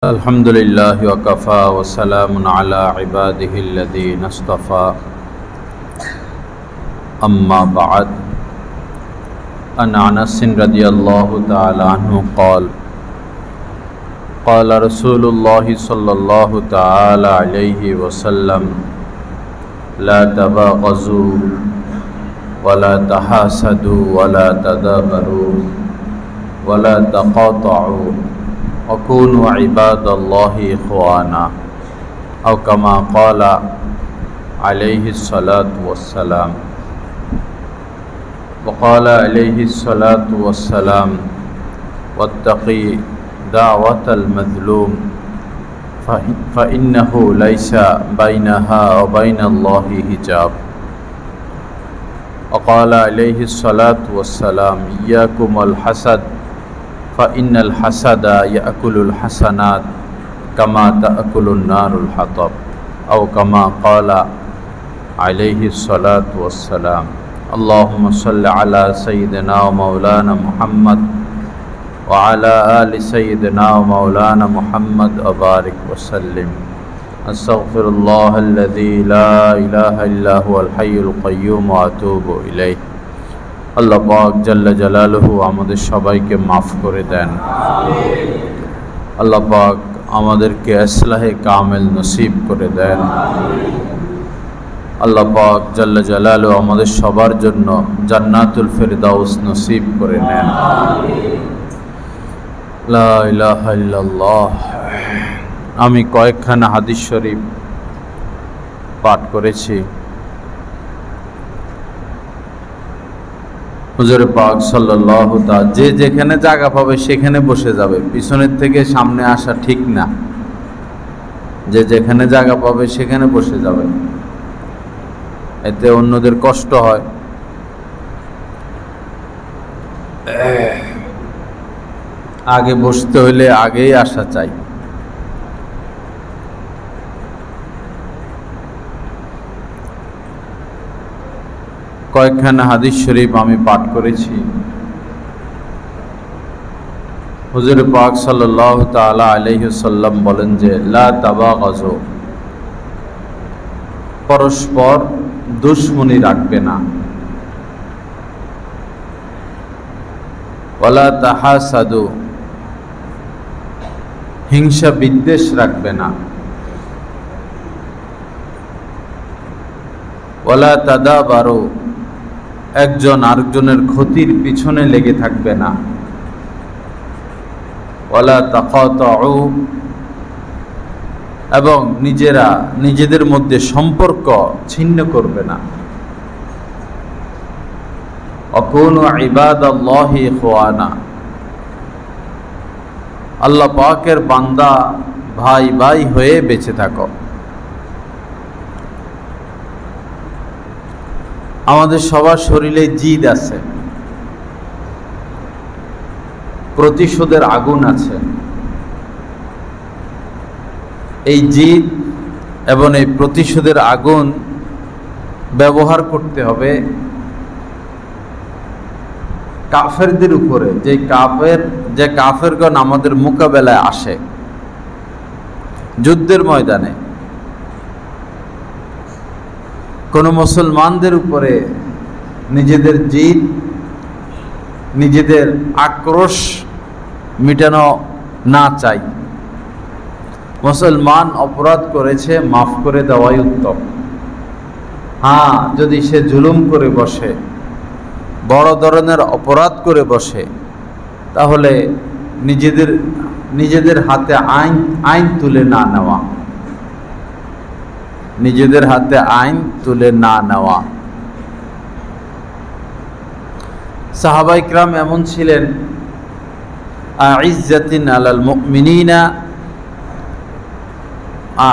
अल्हम्दुलिल्लाह वकफ़ा वसलामुन अला इबादिहिल्लज़ीना इस्तफ़ा अम्मा बअद अन अनस रज़ियल्लाहु तआला अन्हु क़ाल क़ाल रसूलुल्लाह सल्लल्लाहु तआला अलैहि वसल्लम ला तबाग़ज़ू वला तहासदू वला तदाबरू वला तक़ातअू वकूनु इबादल्लाहि इख़वाना औ कमा क़ाल अलैहिस्सलातु वस्सलाम वक़ाल अलैहिस्सलातु वस्सलाम वत्तक़ी दाअवतल मज़लूम फ़इन्नहु लैसा बैनहा व बैनल्लाहि हिजाब वक़ाल अलैहिस्सलातु वस्सलाम इय्याकुमुल हसद फ़इन्नल हसदा यअकुलुल हसनात कमा तअकुलुन नारुल हतब औ कमा क़ाल अलैहिस्सलातु वस्सलाम अल्लाहुम्मा सल्लि अला सय्यिदिना व मौलाना मुहम्मद व अला आलि सय्यिदिना व मौलाना मुहम्मद व बारिक व सल्लिम अस्तग़फिरुल्लाहल्लज़ी ला इलाहा इल्ला हुवल हय्युल क़य्यूम व अतूबु इलैहि। আল্লাহ পাক জাল্লা জালালুহু আমাদের সবাইকে মাফ করে দেন। আল্লাহ পাক আমাদেরকে ইসলাহে কামেল নসিব করে দেন। আল্লাহ পাক জাল্লা জালালুহু আমাদের সবার জন্য জান্নাতুল ফিরদাউস নসিব করে নেন। লা ইলাহা ইল্লাল্লাহ। আমি কয়েকখানা হাদিস শরীফ পাঠ করেছি। হুজুর পাক সাল্লাল্লাহু তাআলা যে যেখানে জায়গা পাবে সেখানে বসে যাবে, পিছনের থেকে সামনে আসা ঠিক না। যে যেখানে জায়গা পাবে সেখানে বসে যাবে, এতে অন্যদের কষ্ট হয়। আগে বসতে হলে আগেই আসা চাই। কয়েকখানা হাদিস শরীফ আমি পাঠ করেছি। হুজুর পাক সাল্লাল্লাহু তাআলা আলাইহি ওয়াসাল্লাম বলেন যে লা তাবাগাযু, পরস্পর দুশমনি রাখবে না। ওয়ালা তাহাসাদু, হিংসা বিদ্বেষ রাখবে না। ওয়ালা তাদাবারু, একজন আরেকজনের ক্ষতির পিছনে লেগে থাকবে না। ওয়ালা তাকাতাউ, এবং নিজেদের মধ্যে সম্পর্ক ছিন্ন করবে না। অকুনু ইবাদাল্লাহি ইখওয়ানা, আল্লাহ পাকের বান্দা ভাই ভাই হয়ে বেঁচে থাকো। আমাদের সবার শরীরে জিদ আছে, প্রতিশোধের আগুন আছে। এই জিদ এবং এই প্রতিশোধের আগুন ব্যবহার করতে হবে কাফেরদের উপরে। যে কাফেরগণ আমাদের মোকাবেলায় আসে যুদ্ধের ময়দানে, কোন মুসলমানদের উপরে নিজেদের জিদ, নিজেদের আক্রোশ মিটানো না চাই। মুসলমান অপরাধ করেছে, মাফ করে দেওয়াই উত্তম। হ্যাঁ, যদি সে জুলুম করে বসে, বড় ধরনের অপরাধ করে বসে, তাহলে নিজেদের হাতে আইন তুলে না নেওয়া, নিজেদের হাতে আইন তুলে না নেওয়া। সাহাবা ইকরাম এমন ছিলেন, আইজ্জাতিন আলাল মুমিনিনা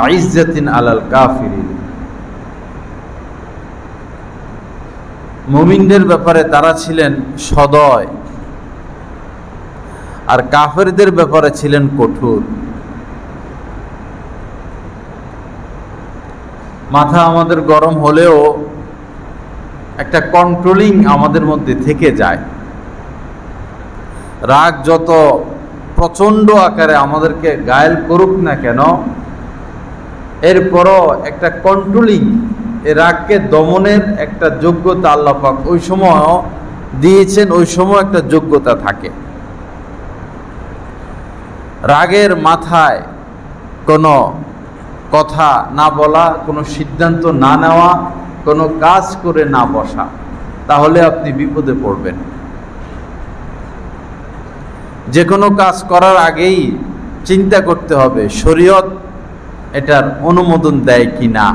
আইজ্জাতিন আলাল কাফিরিন। মুমিনদের ব্যাপারে তারা ছিলেন সদয়, আর কাফেরদের ব্যাপারে ছিলেন কঠোর। মাথা আমাদের গরম হলেও একটা কন্ট্রোলিং আমাদের মধ্যে থেকে যায়। রাগ যত প্রচণ্ড আকারে আমাদেরকে ঘায়েল করুক না কেন, এরপরও একটা কন্ট্রোলিং, এই রাগকে দমনের একটা যোগ্যতা আল্লাহ পাক ওই সময় দিয়েছেন। ওই সময় একটা যোগ্যতা থাকে। রাগের মাথায় কোনো কথা না বলা, কোনো সিদ্ধান্ত না নেওয়া, কোনো কাজ করে না বসা, তাহলে আপনি বিপদে পড়বেন। যে কোনো কাজ করার আগেই চিন্তা করতে হবে শরীয়ত এটার অনুমোদন দেয় কি না।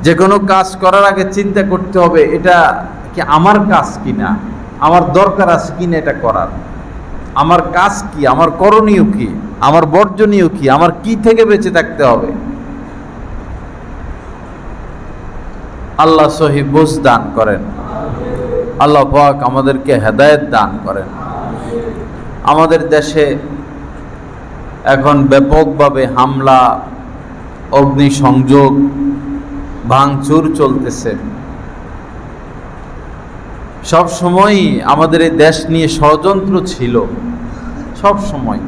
যে কোনো কাজ করার আগে চিন্তা করতে হবে এটা কি আমার কাজ কিনা, আমার দরকার আছে কিনা এটা করার, আমার কাজ কি, আমার করণীয় কি, আমার বর্জনীয় কি, আমার কি থেকে বেঁচে থাকতে হবে। আল্লাহ সহি বুঝ দান করেন। আল্লাহ পাক আমাদেরকে হেদায়েত দান করেন। আমাদের দেশে এখন ব্যাপকভাবে হামলা, অগ্নিসংযোগ, ভাঙচুর চলতেছে। সব সময়ই আমাদের এই দেশ নিয়ে ষড়যন্ত্র ছিল, সব সময়।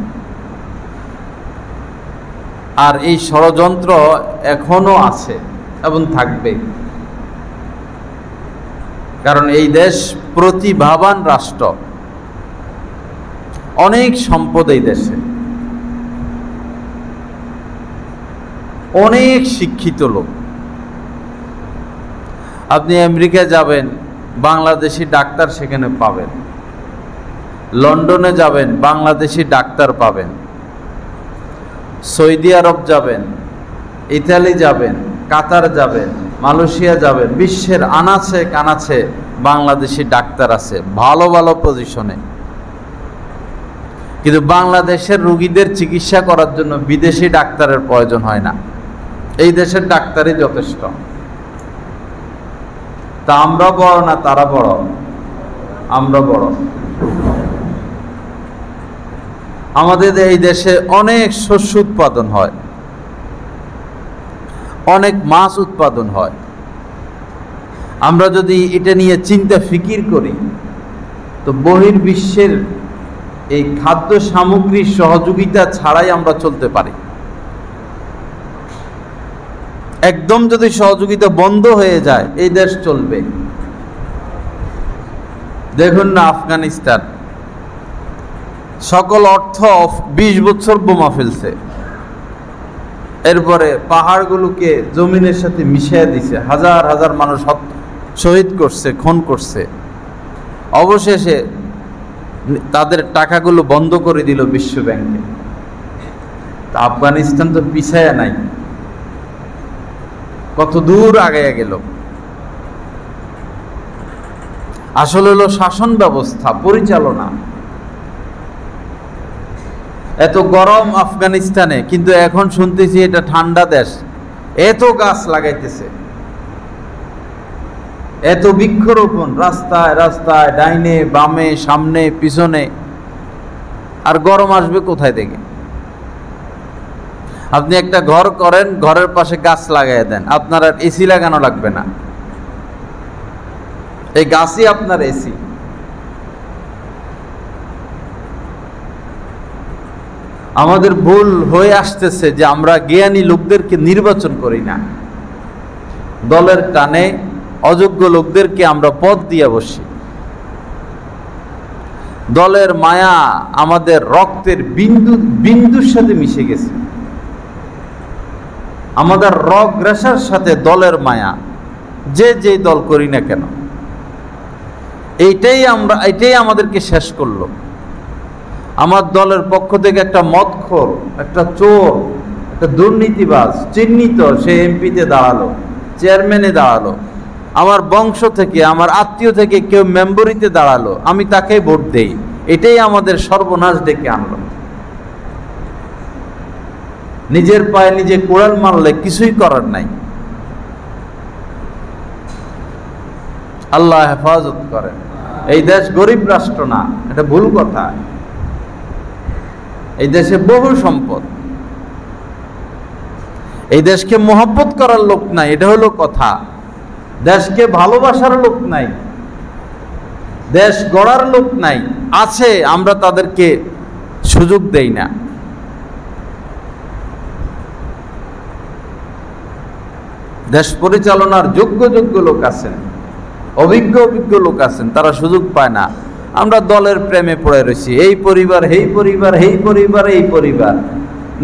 আর এই ষড়যন্ত্র এখনো আছে এবং থাকবে, কারণ এই দেশ প্রতিভাবান রাষ্ট্র, অনেক সম্পদ এই দেশে, অনেক শিক্ষিত লোক। আপনি আমেরিকা যাবেন, বাংলাদেশি ডাক্তার সেখানে পাবেন। লন্ডনে যাবেন, বাংলাদেশি ডাক্তার পাবেন। সৌদি আরব যাবেন, ইতালি যাবেন, কাতার যাবেন, মালয়েশিয়া যাবেন, বিশ্বের আনাচে কানাচে বাংলাদেশি ডাক্তার আছে ভালো ভালো পজিশনে। কিন্তু বাংলাদেশের রোগীদের চিকিৎসা করার জন্য বিদেশি ডাক্তারের প্রয়োজন হয় না, এই দেশের ডাক্তারই যথেষ্ট। তা আমরা বড় না তারা বড়? আমরা বড়। আমাদের এই দেশে অনেক শস্য উৎপাদন হয়, অনেক মাছ উৎপাদন হয়। আমরা যদি এটা নিয়ে চিন্তা ফিকির করি তো বহির্বিশ্বের এই খাদ্য সামগ্রীর সহযোগিতা ছাড়াই আমরা চলতে পারি। একদম যদি সহযোগিতা বন্ধ হয়ে যায় এই দেশ চলবে। দেখুন না আফগানিস্তান, সকল অর্থ 20 বছর বোমা ফেলছে, এরপরে পাহাড়গুলোকে জমিনের সাথে মিশিয়ে দিছে, হাজার হাজার মানুষ শহীদ করছে, খুন করছে। অবশেষে তাদের টাকাগুলো বন্ধ করে দিল বিশ্ব ব্যাংকে। আফগানিস্তান তো পিছায়া নাই, কত দূর আগায়া গেল। আসলে হলো শাসন ব্যবস্থা, পরিচালনা। এত গরম আফগানিস্তানে, কিন্তু এখন শুনতেছি এটা ঠান্ডা দেশ, এত গাছ লাগাইতেছে, এত বৃক্ষরোপণ রাস্তায় রাস্তায়, ডাইনে বামে, সামনে পিছনে। আর গরম আসবে কোথায় থেকে? আপনি একটা ঘর করেন, ঘরের পাশে গাছ লাগাই দেন, আপনার আর এসি লাগানো লাগবে না, এই গাছই আপনার এসি। আমাদের ভুল হয়ে আসতেছে যে আমরা জ্ঞানী লোকদেরকে নির্বাচন করি না, দলের টানে অযোগ্য লোকদেরকে আমরা পদ দিয়ে বসি। দলের মায়া আমাদের রক্তের বিন্দুর সাথে মিশে গেছে, আমাদের রগ রেশার সাথে দলের মায়া, যে দল করি না কেন। এইটাই আমাদেরকে শেষ করলো। আমার দলের পক্ষ থেকে একটা মদখোর, একটা চোর, একটা দুর্নীতিবাজ চিহ্নিত, সে এমপিতে দাঁড়ালো, চেয়ারম্যানে দাঁড়ালো। আমার বংশ থেকে, আমার আত্মীয় থেকে কেউ মেম্বরিতে দাঁড়ালো, আমি তাকেই ভোট দেই। এটাই আমাদের সর্বনাশ ডেকে আনলো। নিজের পায়ে নিজে কোড়াল মারলে কিছুই করার নাই। আল্লাহ হেফাজত করেন। এই দেশ গরিব রাষ্ট্র না, এটা ভুল কথা। এই দেশে বহু সম্পদ, এই দেশকে মহব্বত করার লোক নাই, এটা হলো কথা। দেশকে ভালোবাসার লোক নাই, দেশ গড়ার লোক নাই, আছে, আমরা তাদেরকে সুযোগ দেই না। দেশ পরিচালনার যোগ্য যোগ্য লোক আছেন, অভিজ্ঞ অভিজ্ঞ লোক আছেন, তারা সুযোগ পায় না। আমরা দলের প্রেমে পড়ে রয়েছি, এই পরিবার, এই পরিবার, এই পরিবার, এই পরিবার।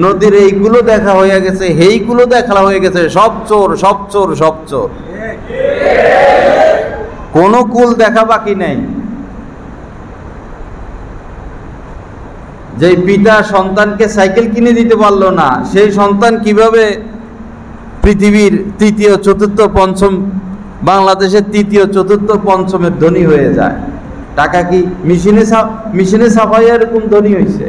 নদীর এইগুলো দেখা হয়ে গেছে, এইগুলো দেখা হয়ে গেছে, সব চোর, সব চোর, সব চোর, কোনো কুল দেখা বাকি নাই। যে পিতা সন্তানকে সাইকেল কিনে দিতে পারলো না, সেই সন্তান কিভাবে পৃথিবীর তৃতীয়, চতুর্থ, পঞ্চম, বাংলাদেশের তৃতীয়, চতুর্থ, পঞ্চমের ধনী হয়ে যায়? টাকা কি মেশিনে ছাপাইয়া এরকম ধনী হয়েছে?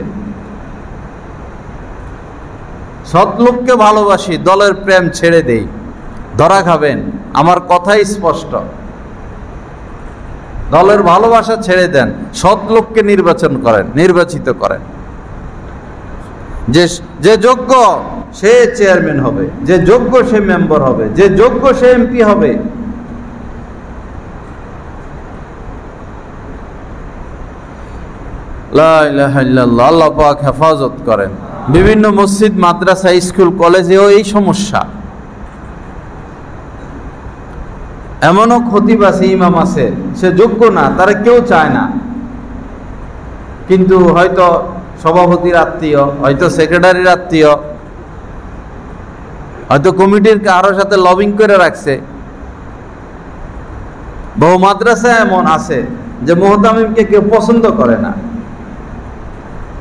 সৎ লোককে ভালোবাসি, দলের প্রেম ছেড়ে দেই, ধরা খাবেন। আমার কথাই স্পষ্ট, দলের ভালোবাসা ছেড়ে দেন, সৎ লোককে নির্বাচিত করেন। যে যোগ্য সে চেয়ারম্যান হবে, যে যোগ্য সে মেম্বার হবে, যে যোগ্য সে এমপি হবে। লা ইলাহা ইল্লাল্লাহ। আল্লাহ পাক হেফাজত করেন। বিভিন্ন মসজিদ, মাদ্রাসা, স্কুল, কলেজেও এই সমস্যা। এমনও খতিব আছে, ইমাম আছে, সে যোগ্য না, তারা কেউ চায় না, কিন্তু হয়তো সভাপতির আত্মীয়, হয়তো সেক্রেটারির আত্মীয়, হয়তো কমিটির কারোর সাথে লবিং করে রাখছে। বহু মাদ্রাসা এমন আছে যে মুহতামিমকে কেউ পছন্দ করে না।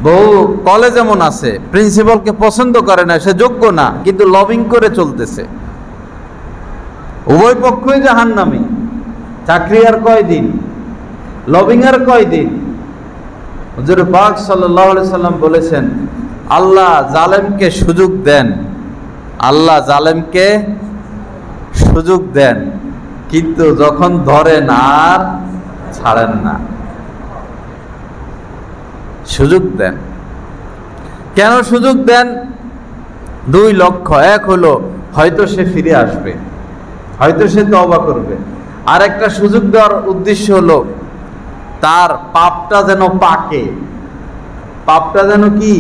বহু কলেজ এমন আছে প্রিন্সিপালকে পছন্দ করে না, সে যোগ্য না, কিন্তু লবিং করে চলতেছে। উভয় পক্ষই জাহান্নামী। চাকরি আর কয়দিন, লবিং আর কয়দিন? হুজুর পাক সাল্লাল্লাহু আলাইহি সাল্লাম বলেছেন, আল্লাহ জালেমকে সুযোগ দেন, আল্লাহ জালেমকে সুযোগ দেন, কিন্তু যখন ধরেন আর ছাড়েন না। সুযোগ দেন। কেন সুযোগ দেন? দুই লক্ষ্য। এক হলো হয়তো সে ফিরে আসবে, হয়তো সে তওবা করবে। আর একটা সুযোগ দেওয়ার উদ্দেশ্য হলো তার পাপটা যেন পাকে। পাপটা যেন কি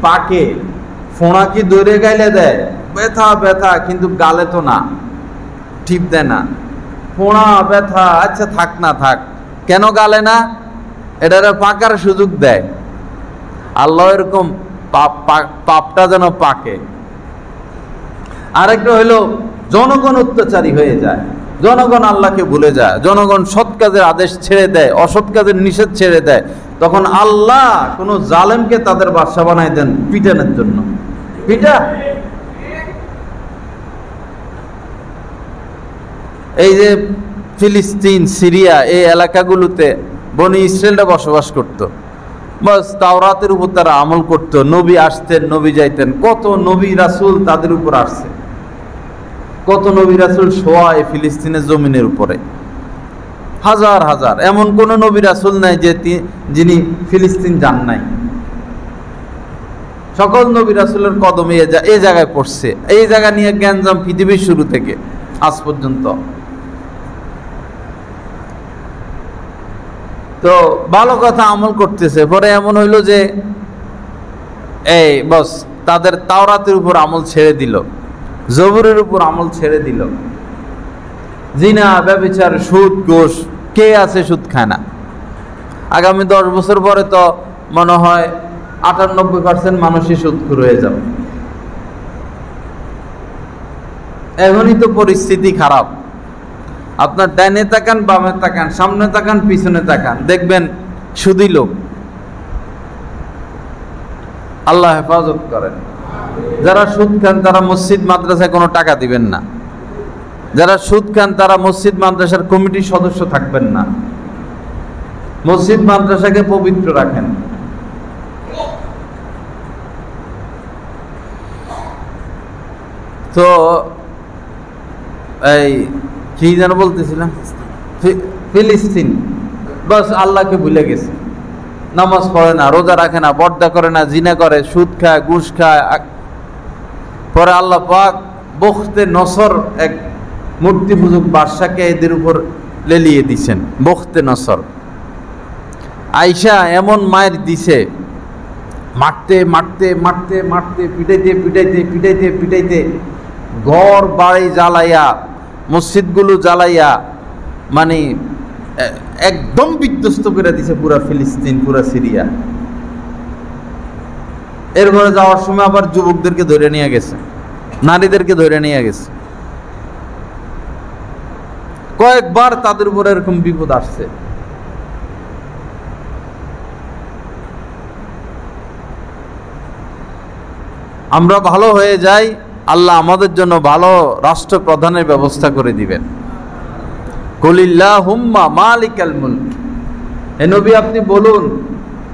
পাকে। ফোঁড়া কি দৌড়ে গাইলে দেয়? ব্যথা ব্যথা, কিন্তু গালে তো না, টিপ দেয় না। ফোঁড়া ব্যথা, আচ্ছা থাক না থাক, কেন গালে না? এটারে পাকার সুযোগ দেয় আল্লাহ। এরকম পাপটা যেন পাকে। আরেকটা হইলো জনগণ অত্যাচারী হয়ে যায়, জনগণ আল্লাহকে ভুলে যায়, জনগণ সৎ কাজের আদেশ ছেড়ে দেয়, অসৎ কাজের নিষেধ ছেড়ে দেয়। তখন আল্লাহ কোন জালেমকে তাদের বাদশা বানাই দেন পিটানোর জন্য। পিটা। এই যে ফিলিস্তিন, সিরিয়া, এই এলাকাগুলোতে বনি ইসরায়েলরা বসবাস করত। বাস তাওরাতের উপর তারা আমল করত। নবী আসতেন, নবী যাইতেন, কত নবী রাসূল তাদের উপর আসছে, কত নবী রাসূল শোয়া এই ফিলিস্তিনের জমিনের উপরে, হাজার হাজার। এমন কোন নবী রাসূল নাই যে যিনি ফিলিস্তিন যান নাই। সকল নবী রাসূলের কদমে এই জায়গায় পড়ছে। এই জায়গা নিয়ে গ্যাঞ্জাম পৃথিবীর শুরু থেকে আজ পর্যন্ত। তো ভালো কথা আমল করতেছে, পরে এমন হইল যে এই বস তাদের তাওরাতের উপর আমল ছেড়ে দিল, জবুরের উপর আমল ছেড়ে দিল। জিনা, ব্যভিচার, সুদ, ঘুষ, কে আছে সুদ খায় না? আগামী 10 বছর পরে তো মনে হয় 98% মানুষই সুদখোর হয়ে যাবে। এখনই তো পরিস্থিতি খারাপ। আপনার ডাইনে তাকান, বামে তাকান, সামনে তাকান, পিছনে তাকান, দেখবেন সুদী লোক। আল্লাহ হেফাজত করেন। যারা সুদ খান তারা মসজিদ মাদ্রাসায় কোনো টাকা দিবেন না। যারা সুদ খান তারা মসজিদ মাদ্রাসার কমিটির সদস্য থাকবেন না। মসজিদ মাদ্রাসাকে পবিত্র রাখেন। তো এই কি যেন বলতেছিলাম, ফিলিস্তিন বাস আল্লাহকে ভুলে গেছে। নামাজ পড়ে না, রোজা রাখে না, পর্দা করে না, জিনা করে, সুদ খায়, ঘুষ খায়। পরে আল্লাহ পাক বখতে নসর এক মূর্তি পূজক বাদশাকে এদের উপর লেলিয়ে দিছেন বখতে নসর। আয়েশা এমন মায়ের দিছে, মারতে মারতে মারতে মারতে পিটাইতে পিটাইতে পিটাইতে পিটাইতে ঘর বাড়ি জ্বালাইয়া, মসজিদগুলো জ্বালাইয়া, মানে একদম বিধ্বস্ত করে দিছে পুরা ফিলিস্তিন, পুরা সিরিয়া। এরপরে যাওয়ার সময় আবার যুবকদেরকে ধরে নিয়ে গেছে, নারীদেরকে ধরে নিয়ে গেছে। কয়েকবার তাদের উপর এরকম বিপদ আসছে। আমরা ভালো হয়ে যাই, আল্লাহ আমাদের জন্য ভালো রাষ্ট্রপ্রধানের ব্যবস্থা করে দিবেন। কুলিল্লাহুম্মা মালিকাল মুলক, হে নবী আপনি বলুন,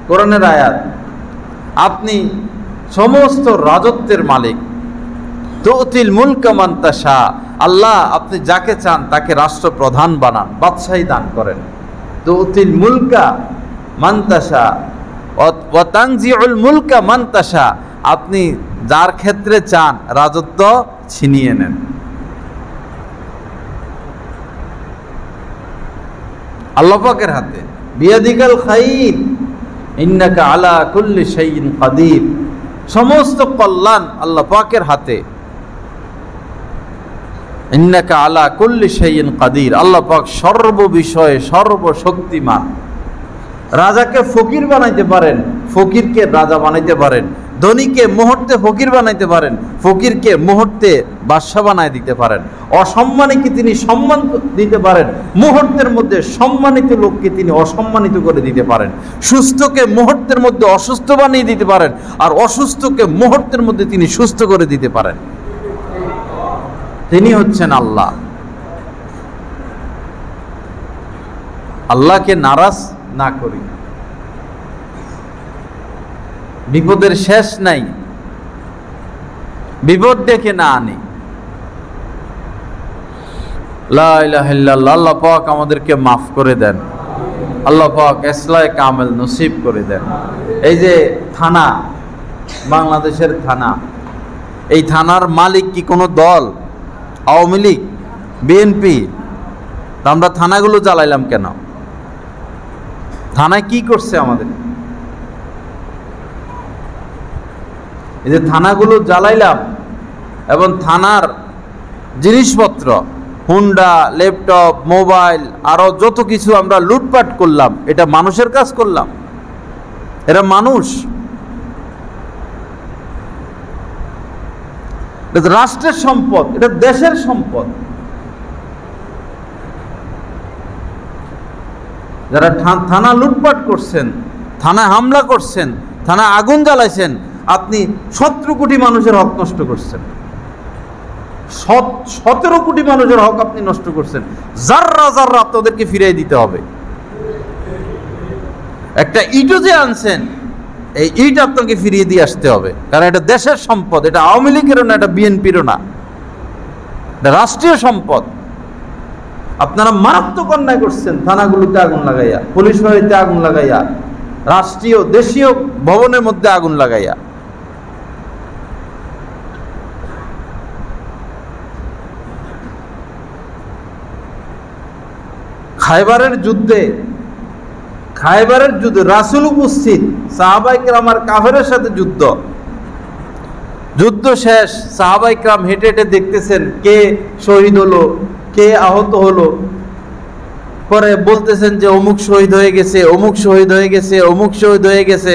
কোরআনের আয়াত, আপনি সমস্ত রাজত্বের মালিক। তুতিল মুলকা মান তাশা, আল্লাহ আপনি যাকে চান তাকে রাষ্ট্রপ্রধান বানান, বাদশাহী দান করেন। তুতিল মুলকা মান তাশা ওয়া তানজিউল মুলকা মান তাশা, আপনি যার ক্ষেত্রে চান রাজত্ব ছিনিয়ে নেন। আল্লাহ পাকের হাতে, বিয়াদিকাল খাইর ইন্নাকা আলা কুল্লি শাইইন কাদির, সমস্ত কল্যাণ আল্লাহ পাকের হাতে। ইন্নাকা আলা কুল্লি শাইইন কাদির, আল্লাহ পাক সর্ব বিষয়ে সর্বশক্তিমান। রাজাকে ফকির বানাইতে পারেন, ফকিরকে রাজা বানাইতে পারেন। ধনীকে মুহূর্তে ফকির বানাইতে পারেন, ফকিরকে মুহূর্তে বাদশা বানায় দিতে পারেন। অসম্মানীকে তিনি সম্মান দিতে পারেন, মুহূর্তের মধ্যে সম্মানিত লোককে তিনি অসম্মানিত করে দিতে পারেন। সুস্থকে মুহূর্তের মধ্যে অসুস্থ বানিয়ে দিতে পারেন, আর অসুস্থকে মুহূর্তের মধ্যে তিনি সুস্থ করে দিতে পারেন। তিনি হচ্ছেন আল্লাহ। আল্লাহকে নারাজ না করি, বিপদের শেষ নাই, বিপদ ডেকে না আনি। লা ইলাহা ইল্লাল্লাহ। আল্লাহ পাক আমাদেরকে মাফ করে দেন, আল্লাহ পাক ইসলাহ কামেল নসিব করে দেন। এই যে থানা, বাংলাদেশের থানা, এই থানার মালিক কি কোনো দল? আওয়ামী লীগ, বিএনপি? আমরা থানাগুলো জ্বালাইলাম কেন? থানায় কি করছে আমাদের? এই যে থানাগুলো জ্বালাইলাম এবং থানার জিনিসপত্র, হুন্ডা, ল্যাপটপ, মোবাইল, আরো যত কিছু আমরা লুটপাট করলাম, এটা মানুষের কাজ করলাম? এরা মানুষ? এটা রাষ্ট্রের সম্পদ, এটা দেশের সম্পদ। যারা থানা লুটপাট করছেন, থানায় হামলা করছেন, থানা আগুন জ্বালাইছেন, আপনি 17 কোটি মানুষের হক নষ্ট করছেন। 17 কোটি মানুষের হক আপনি নষ্ট করছেন। জাররা জাররা আপনাদেরকে ফিরিয়ে দিতে হবে। একটা ইটও যে আনছেন, এই ইট আপনাকে ফিরিয়ে দিয়ে আসতে হবে, কারণ এটা দেশের সম্পদ। এটা আওয়ামী লীগেরও না, এটা বিএনপিরও না, এটা রাষ্ট্রীয় সম্পদ। আপনারা মারাত্মক অন্যায় করছেন, থানাগুলোতে আগুন লাগাইয়া, পুলিশ বাহিনীতে আগুন লাগাইয়া, রাষ্ট্রীয় দেশীয় ভবনের মধ্যে আগুন লাগাইয়া। খায়বারের যুদ্ধে রাসূল উপস্থিত, সাহাবায়ে কেরাম আর কাফেরের সাথে যুদ্ধ শেষ। সাহাবায়ে কেরাম হেঁটে হেঁটে দেখতেছেন কে শহীদ হলো, কে আহত হলো। পরে বলতেছেন যে অমুক শহীদ হয়ে গেছে, অমুক শহীদ হয়ে গেছে, অমুক শহীদ হয়ে গেছে।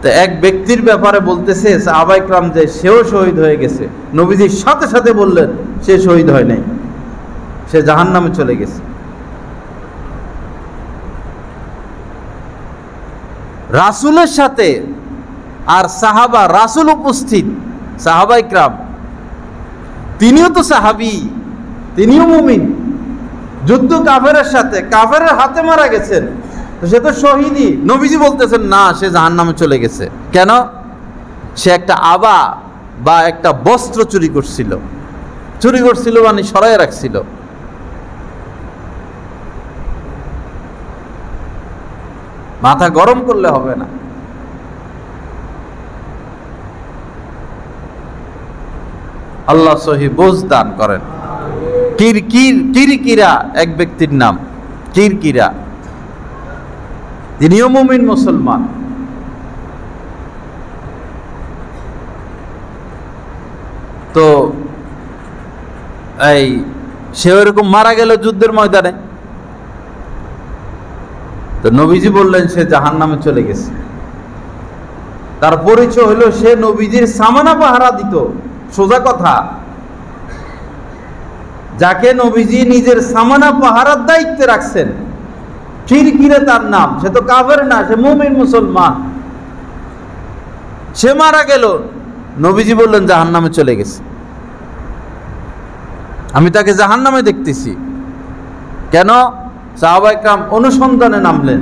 তো এক ব্যক্তির ব্যাপারে বলতেছে সাহাবায়ে কেরাম যে সেও শহীদ হয়ে গেছে। নবীজির সাথে সাথে বললেন সে শহীদ হয় নাই, সে জাহান্নামে চলে গেছে। রাসূলের সাথে আর সাহাবা, রাসূল উপস্থিত, সাহাবায়ে কেরাম, তিনিও তো সাহাবী, তিনিও মুমিন। যুদ্ধ কাফেরের সাথে, কাফেরের হাতে মারা গেছেন, তো সে তো শহীদই। নবীজি বলতেছেন না, সে জাহান্নামে চলে গেছে। কেন? সে একটা আবা বা একটা বস্ত্র চুরি করছিল মানে সরাই রাখছিল। মাথা গরম করলে হবে না। আল্লাহ সহি বুঝ দান করেন। কিরকিরা এক ব্যক্তির নাম, কিরকিরা, তিনিও মুমিন মুসলমান। তো এই সে ওইরকম মারা গেল যুদ্ধের ময়দানে। তো নবীজি বললেন সে জাহান্নামে চলে গেছে। তার পরিচয় হলো সে নবীজির সামানা পাহারা দিত। সোজা কথা, যাকে নবীজি নিজের সামানা পাহারার দায়িত্বে রাখছেন, কিরকিরা তার নাম। সে তো কাফের না, সে মুমিন মুসলমান। সে মারা গেল, নবীজি বললেন জাহান্নামে চলে গেছে। আমি তাকে জাহান্নামে দেখতেছি। কেন? সাহাবায়ে কেরাম অনুসন্ধানে নামলেন।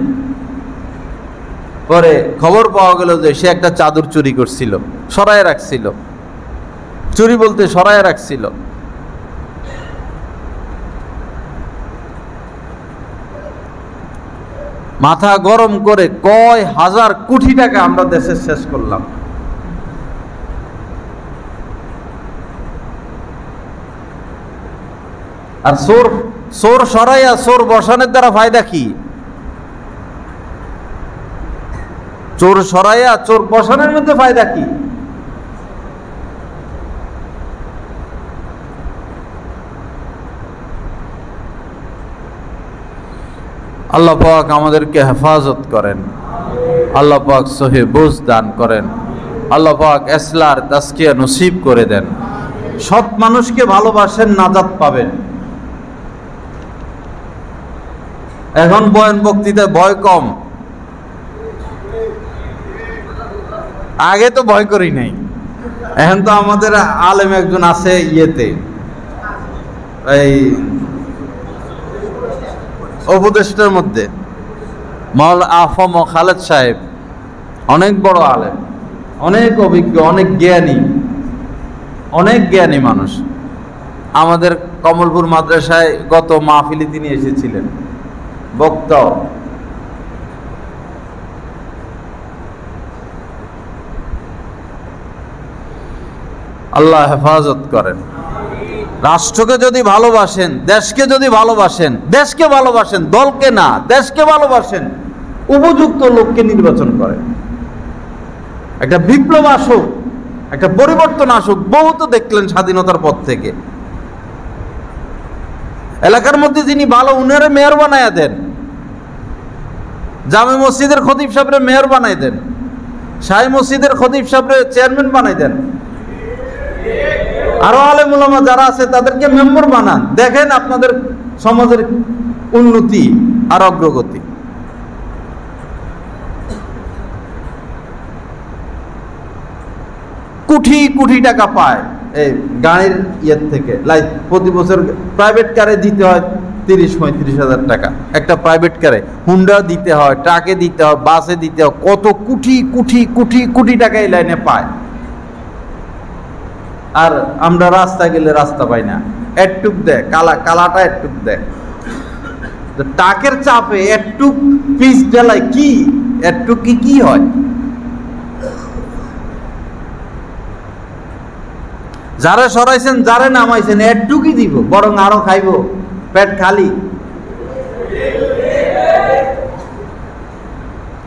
পরে খবর পাওয়া গেল যে সে একটা চাদর চুরি করছিল, সরায় রাখছিল। চুরি বলতে সরায় রাখছিল। মাথা গরম করে কয় হাজার কোটি টাকা আমরা দেশে শেষ করলাম। আর চোর সরাইয়া চোর বসানোর দ্বারা ফায়দা কি? চোর সরাইয়া চোর বসানোর মধ্যে ফায়দা কি? আল্লাহ পাক আমাদেরকে হেফাজত করেন, আল্লাহ পাক সহি বুঝ দান করেন, আল্লাহ পাক ইসলার তাসকিয়া নসিব করে দেন। সৎ মানুষকে ভালোবাসেন, নাজাত পাবেন। এখন বয়ান বক্তৃতায় ভয় কম, আগে তো ভয় করি নাই। এখন তো আমাদের আলেম একজন আছে ইয়েতে, এই উপদেষ্টার মধ্যে, মাওলানা আফম খালেদ সাহেব, অনেক বড় আলেম, অনেক অভিজ্ঞ, অনেক জ্ঞানী মানুষ। আমাদের কমলপুর মাদ্রাসায় গত মাহফিলে তিনি এসেছিলেন বক্তা। আল্লাহ হেফাজত করেন। রাষ্ট্রকে যদি ভালোবাসেন, দেশকে যদি ভালোবাসেন, দেশকে ভালোবাসেন, দলকে না, দেশকে ভালোবাসেন, উপযুক্ত লোককে নির্বাচন করেন। একটা বিপ্লব আসুক, একটা পরিবর্তন আসুক। বহু তো দেখলেন স্বাধীনতার পর থেকে। এলাকার মধ্যে যিনি ভালো, উনারে মেয়র বানায়া দেন। জামে মসজিদের খতিব সাহেবরে মেয়র বানাই দেন, শাহী মসজিদের খতিব সাহেবরে চেয়ারম্যান বানাই দেন। আরো আলেম উলামা যারা আছে তাদেরকে মেম্বার বানান। দেখেন আপনাদের সমাজের উন্নতি আর অগ্রগতি। কোটি কোটি টাকা পায় এই গাড়ির ইয়ের থেকে। প্রতি বছর প্রাইভেট কারে দিতে হয় 30-35 হাজার টাকা। একটা প্রাইভেট কারে, হুন্ডা দিতে হয়, ট্রাকে দিতে হয়, বাসে দিতে হয়, কত কোটি কোটি কোটি কোটি টাকা এই লাইনে পায়। আর আমরা রাস্তা গেলে রাস্তা পাই না, একটুক দেয়, কালাটা একটুক দেয়। টাকের চাপে একটুক পিস ঢালাই কি, একটুক কি হয়? যারা সরাইছেন, যারা নামাইছেন, একটুকি দিব, বরং আরো খাইব, পেট খালি।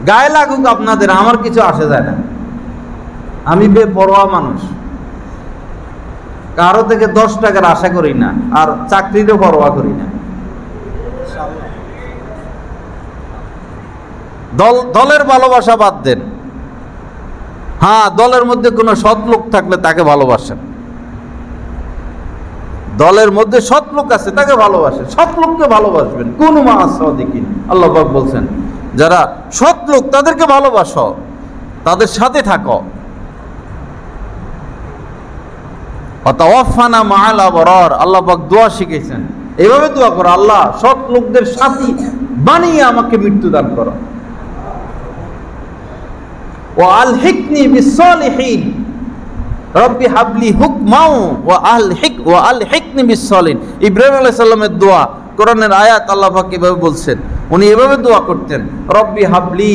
গায়ে লাগুক আপনাদের, আমার কিছু আসে যায় না। আমি বেপরোয়া মানুষ, কারো থেকে 10 টাকার আশা করি না, আর চাকরিরও পরোয়া করি না। দলের ভালোবাসা বাদ দেন। হ্যাঁ, দলের মধ্যে কোনো সৎ লোক থাকলে তাকে ভালোবাসেন। দলের মধ্যে সৎ লোক আছে, তাকে ভালোবাসেন। সৎ লোককে ভালোবাসবেন। কোন মাসাদিকিন, আল্লাহ পাক বলছেন, যারা সৎ লোক তাদেরকে ভালোবাসো, তাদের সাথে থাকো। ওয়াতাওয়াফানা মাআল আবরার, আল্লাহ পাক দোয়া শিখিয়েছেন। এইভাবে দোয়া করো, আল্লাহ সৎ লোকদের সাথী বানিয়ে আমাকে মৃত্যু দান করো। ওয়া আলহিকনি বিসসালিহিন, রব্বি হাবলি হুকমাও ওয়া আলহিকনি বিসসালিহিন। ইব্রাহিম আলাইহিস সালামের দোয়া, কোরআনের আয়াত আল্লাহ পাক এভাবে বলছেন। উনি এভাবে দোয়া করতেন, রব্বি হাবলি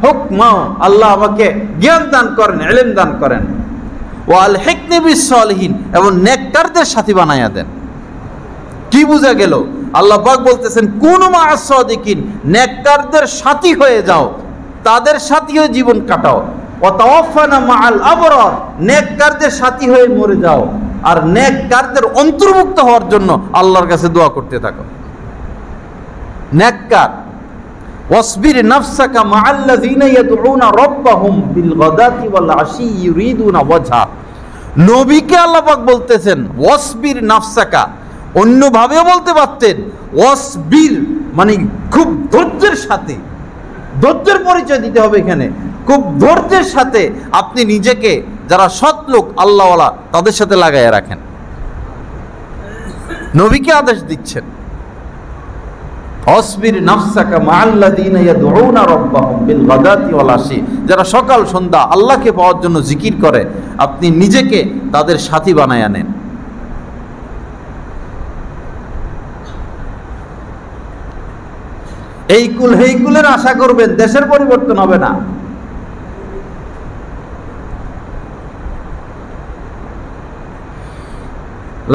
হুকমাও, আল্লাহ আমাকে জ্ঞান দান করেন, ইলম দান করেন। ওয়া আলহিকনি বিসসালিহিন, এবং নেককারদের সাথী বানায়া দেন। কি বোঝা গেল? আল্লাহ পাক বলতেছেন কুনু মা'আস সাদিকিন, নেককারদের সাথী হয়ে যাও, তাদের সাথী হয়ে জীবন কাটাও। ওয়া তাওয়াফানা মা'আল আবরার, নেককারদের সাথী হয়ে মরে যাও, আর নেককারদের অন্তর্ভুক্ত হওয়ার জন্য আল্লাহর কাছে দোয়া করতে থাকো। নেককার ওয়াসবির নাফসাকা মা'আল্লাযীনা ইয়াদউনা রাব্বাহুম বিল গাদাতি ওয়াল আশি ইউরিদুনা ওয়াজহা। নবীকে আল্লাহ পাক বলতেছেন ওয়াসবির নাফসাকা, অন্যভাবেও বলতে পারতেন ওয়াসবির মানে খুব ধৈর্যের সাথে, ধৈর্যের পরিচয় দিতে হবে এখানে। খুব ধৈর্যের সাথে আপনি নিজেকে, যারা সৎ লোক আল্লাহওয়ালা, তাদের সাথে লাগাইয়া রাখেন। নবীকে আদেশ দিচ্ছেন অসবির নাফসাকা মা'আল্লাযীনা ইয়াদউনা রাব্বাহুম বিল গাদাতি ওয়াল আশি, যারা সকাল সন্ধ্যা আল্লাহকে পাওয়ার জন্য জিকির করে, আপনি নিজেকে তাদের সাথী বানায়া নেন। এই কুল হেই কুলের আশা করবেন, দেশের পরিবর্তন হবে না।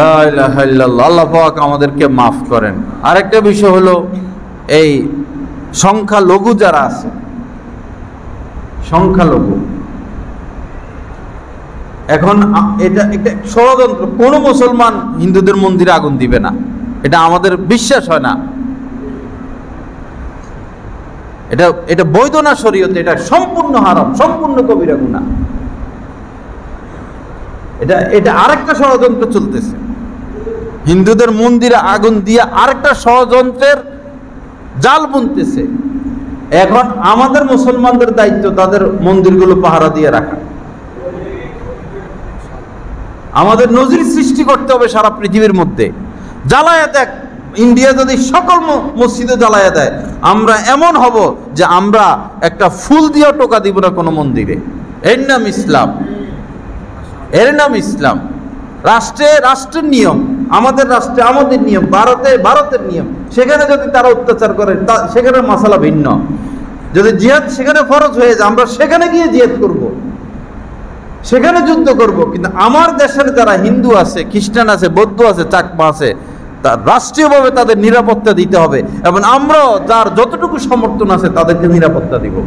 লা ইলাহা ইল্লাল্লাহ। আল্লাহ পাক আমাদেরকে মাফ করেন। আরেকটা বিষয় হলো এই সংখ্যালঘু যারা আছে, সংখ্যালঘু, এখন এটা একটা ষড়যন্ত্র। কোনো মুসলমান হিন্দুদের মন্দিরে আগুন দিবে না, এটা আমাদের বিশ্বাস হয় না। এটা বৈধ না শরীয়তে, এটা সম্পূর্ণ হারাম, সম্পূর্ণ কবিরা গুনাহ। এটা আরেকটা ষড়যন্ত্র চলতেছে, হিন্দুদের মন্দিরে আগুন দিয়ে আরেকটা ষড়যন্ত্রের জাল বুনতেছে। এখন আমাদের মুসলমানদের দায়িত্ব তাদের মন্দিরগুলো পাহারা দিয়ে রাখা। আমাদের নজির সৃষ্টি করতে হবে সারা পৃথিবীর মধ্যে। জ্বালায়া দেখ, ইন্ডিয়া যদি সকল মসজিদে জ্বালায়া দেয়, আমরা এমন হব যে আমরা একটা ফুল দিয়ে টোকা দিব না কোনো মন্দিরে। এর নাম ইসলাম, এর নাম ইসলাম। রাষ্ট্রের নিয়ম, আমাদের রাষ্ট্রে আমাদের নিয়ম, ভারতের নিয়ম। সেখানে যদি তারা অত্যাচার করে, সেখানে মাসালা ভিন্ন। যদি জিহাদ সেখানে ফরজ হয়ে যায়, আমরা সেখানে গিয়ে জিহাদ করব, সেখানে যুদ্ধ করব। কিন্তু আমার দেশের যারা হিন্দু আছে, খ্রিস্টান আছে, বৌদ্ধ আছে, চাকমা আছে, রাষ্ট্রীয়ভাবে তাদের নিরাপত্তা দিতে হবে, এবং আমরাও যার যতটুকু সমর্থন আছে তাদেরকে নিরাপত্তা দিব।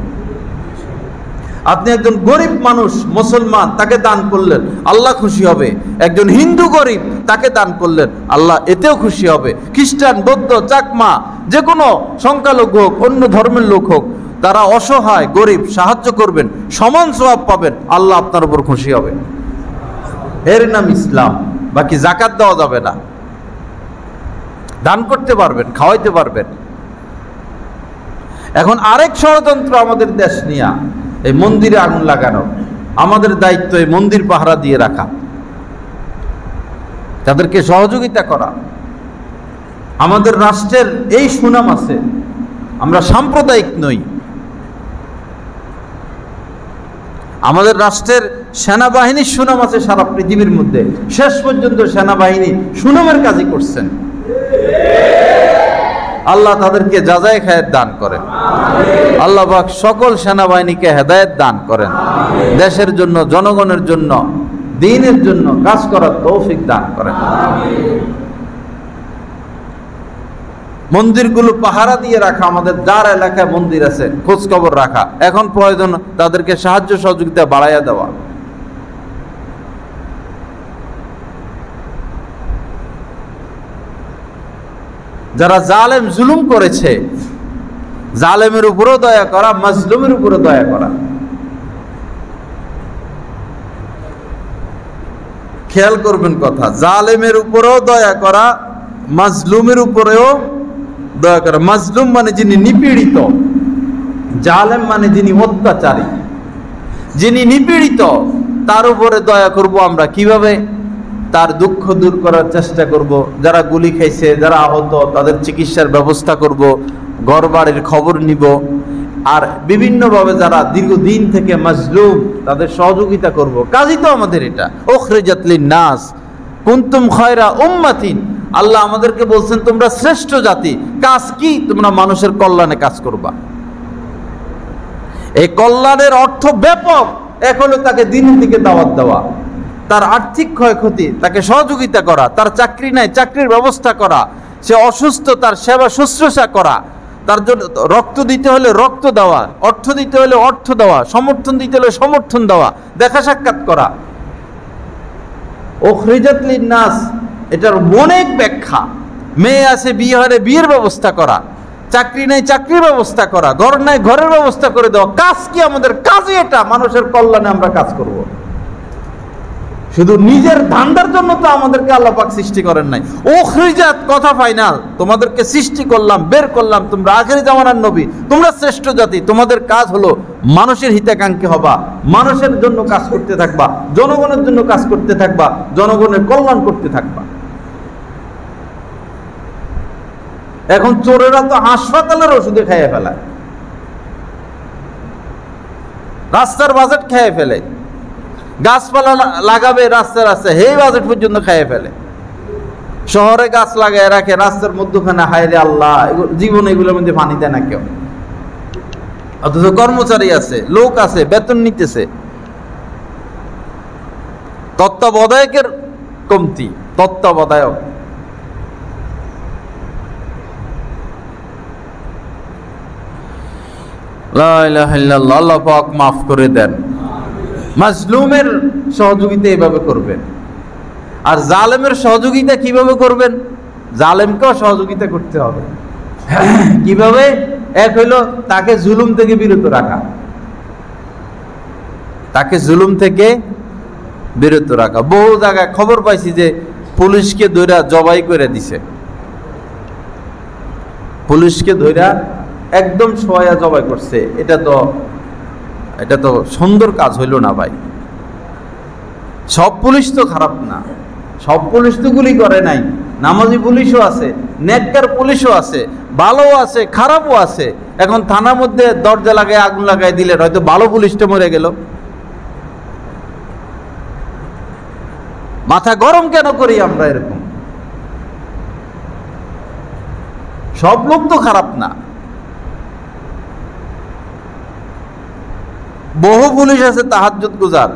আপনি একজন গরিব মানুষ মুসলমান, তাকে দান করলেন, আল্লাহ খুশি হবে। একজন হিন্দু গরিব, তাকে দান করলেন, আল্লাহ এতেও খুশি হবে। খ্রিস্টান, বৌদ্ধ, চাকমা, যে কোনো সংখ্যালঘু হোক, অন্য ধর্মের লোক হোক, তারা অসহায় গরিব, সাহায্য করবেন, সমান সওয়াব পাবেন, আল্লাহ আপনার উপর খুশি হবে। এর নাম ইসলাম। বাকি যাকাত দেওয়া যাবে না, দান করতে পারবেন, খাওয়াইতে পারবেন। এখন আরেক ষড়যন্ত্র আমাদের দেশ নিয়ে, এই মন্দিরে আগুন লাগানো। আমাদের দায়িত্ব এই মন্দির পাহারা দিয়ে রাখা, তাদেরকে সহযোগিতা করা। আমাদের রাষ্ট্রের এই সুনাম আছে, আমরা সাম্প্রদায়িক নই। আমাদের রাষ্ট্রের সেনাবাহিনীর সুনাম আছে সারা পৃথিবীর মধ্যে। শেষ পর্যন্ত সেনাবাহিনী সুনামের কাজই করছেন। আল্লাহ তাদেরকে যাজায়ে খায়ের দান করেন। আল্লাহ পাক সকল সেনাবাহিনীকে হেদায়েত দান করেন। দেশের জন্য, জনগণের জন্য, দ্বীনের জন্য কাজ করার তৌফিক দান করেন। মন্দিরগুলো পাহারা দিয়ে রাখা, আমাদের যার এলাকায় মন্দির আছে খোঁজ খবর রাখা, এখন প্রয়োজন তাদেরকে সাহায্য সহযোগিতা বাড়াইয়া দেওয়া। যারা জালেম জুলুম করেছে, জালেমের উপরও দয়া করা, মাজলুমের উপরও দয়া করা। খেয়াল করবেন কথা, জালেমের উপরও দয়া করা, মাজলুমের উপরেও দয়া করা। মাজলুম মানে যিনি নিপীড়িত, জালেম মানে যিনি অত্যাচারী। যিনি নিপীড়িত তার উপরে দয়া করব আমরা কিভাবে? তার দুঃখ দূর করার চেষ্টা করব। যারা গুলি খাইছে, যারা আহত, তাদের চিকিৎসার ব্যবস্থা করব, ঘর বাড়ির খবর নিব। আর বিভিন্নভাবে যারা দীর্ঘদিন থেকে মাজলুম, তাদের সহযোগিতা করব। কাজই তো আমাদের এটা। উখরিজাত লিন-নাস কুনতুম খায়রা উম্মাতিন। আল্লাহ আমাদেরকে বলছেন তোমরা শ্রেষ্ঠ জাতি। কাজ কি? তোমরা মানুষের কল্যাণে কাজ করবা। এই কল্যাণের অর্থ ব্যাপক। এক হলো তাকে দ্বীনের দিকে দাওয়াত দেওয়া, তার আর্থিক ক্ষয়ক্ষতি, তাকে সহযোগিতা করা, তার চাকরি নাই চাকরির ব্যবস্থা করা, সে অসুস্থ তার সেবা শুশ্রূষা করা, তার জন্য রক্ত দিতে হলে রক্ত দেওয়া, অর্থ দিতে হলে অর্থ দেওয়া, সমর্থন দিতে হলে সমর্থন দেওয়া, দেখা সাক্ষাৎ করা। উখরিজাত লিন-নাস, এটার অনেক ব্যাখ্যা। মেয়ে আছে বিয়ে হলে বিয়ের ব্যবস্থা করা, চাকরি নাই চাকরির ব্যবস্থা করা, ঘর নাই ঘরের ব্যবস্থা করে দেওয়া। কাজ কি আমাদের? কাজই এটা, মানুষের কল্যাণে আমরা কাজ করব। শুধু নিজের ধান্দার জন্য তো আমাদেরকে আল্লাহ পাক সৃষ্টি করেন নাই। উখরিজাত কথা ফাইনাল, তোমাদেরকে সৃষ্টি করলাম, বের করলাম, তোমরা আখেরি জামানার নবী, তোমরা শ্রেষ্ঠ জাতি। তোমাদের কাজ হলো মানুষের হিতাকাঙ্ক্ষী হবা, মানুষের জন্য কাজ করতে থাকবা, জনগণের জন্য কাজ করতে থাকবা, জনগণের কল্যাণ করতে থাকবা। এখন চোরেরা তো হাসপাতালের ওষুধে খেয়ে ফেলায়, রাস্তার বাজেট খেয়ে ফেলে, গাছপালা লাগাবে রাস্তায় রাস্তায়, এই বাজেট পর্যন্ত খেয়ে ফেলে। শহরে গাছ লাগায় রাখে, রাস্তার মধ্যখানে, হায়রে আল্লাহ, জীবন এগুলোর মধ্যে পানি দেয় না কেউ। অথচ কর্মচারী আছে, লোক আছে, বেতন নিতেছে। তত্ত্বাবধায়কের কমতি, তত্ত্বাবধায়ক। লা ইলাহা ইল্লাল্লাহ, আল্লাহ পাক মাফ করে দেন। মাজলুমের সহযোগিতা এভাবে করবেন। আর জালেমের সহযোগিতা কিভাবে করবেন? জালেমকেও সহযোগিতা করতে হবে। কিভাবে? এক হইল তাকে জুলুম থেকে বিরত রাখা, তাকে জুলুম থেকে বিরত রাখা। বহু জায়গায় খবর পাইছি যে পুলিশকে ধইরা জবাই করে দিছে, পুলিশকে ধইরা একদম শোয়া জবাই করছে। এটা তো সুন্দর কাজ হইল না ভাই। সব পুলিশ তো খারাপ না, সব পুলিশ তো গুলি করে নাই। নামাজি পুলিশও আছে, নেককার পুলিশও আছে, ভালোও আছে, খারাপও আছে। এখন থানার মধ্যে দরজা লাগায় আগুন লাগাই দিলে হয়তো ভালো পুলিশটা মরে গেল। মাথা গরম কেন করি আমরা এরকম? সব লোক তো খারাপ না। বহু পুলিশ আছে তাহাজ্জুদ গুজার,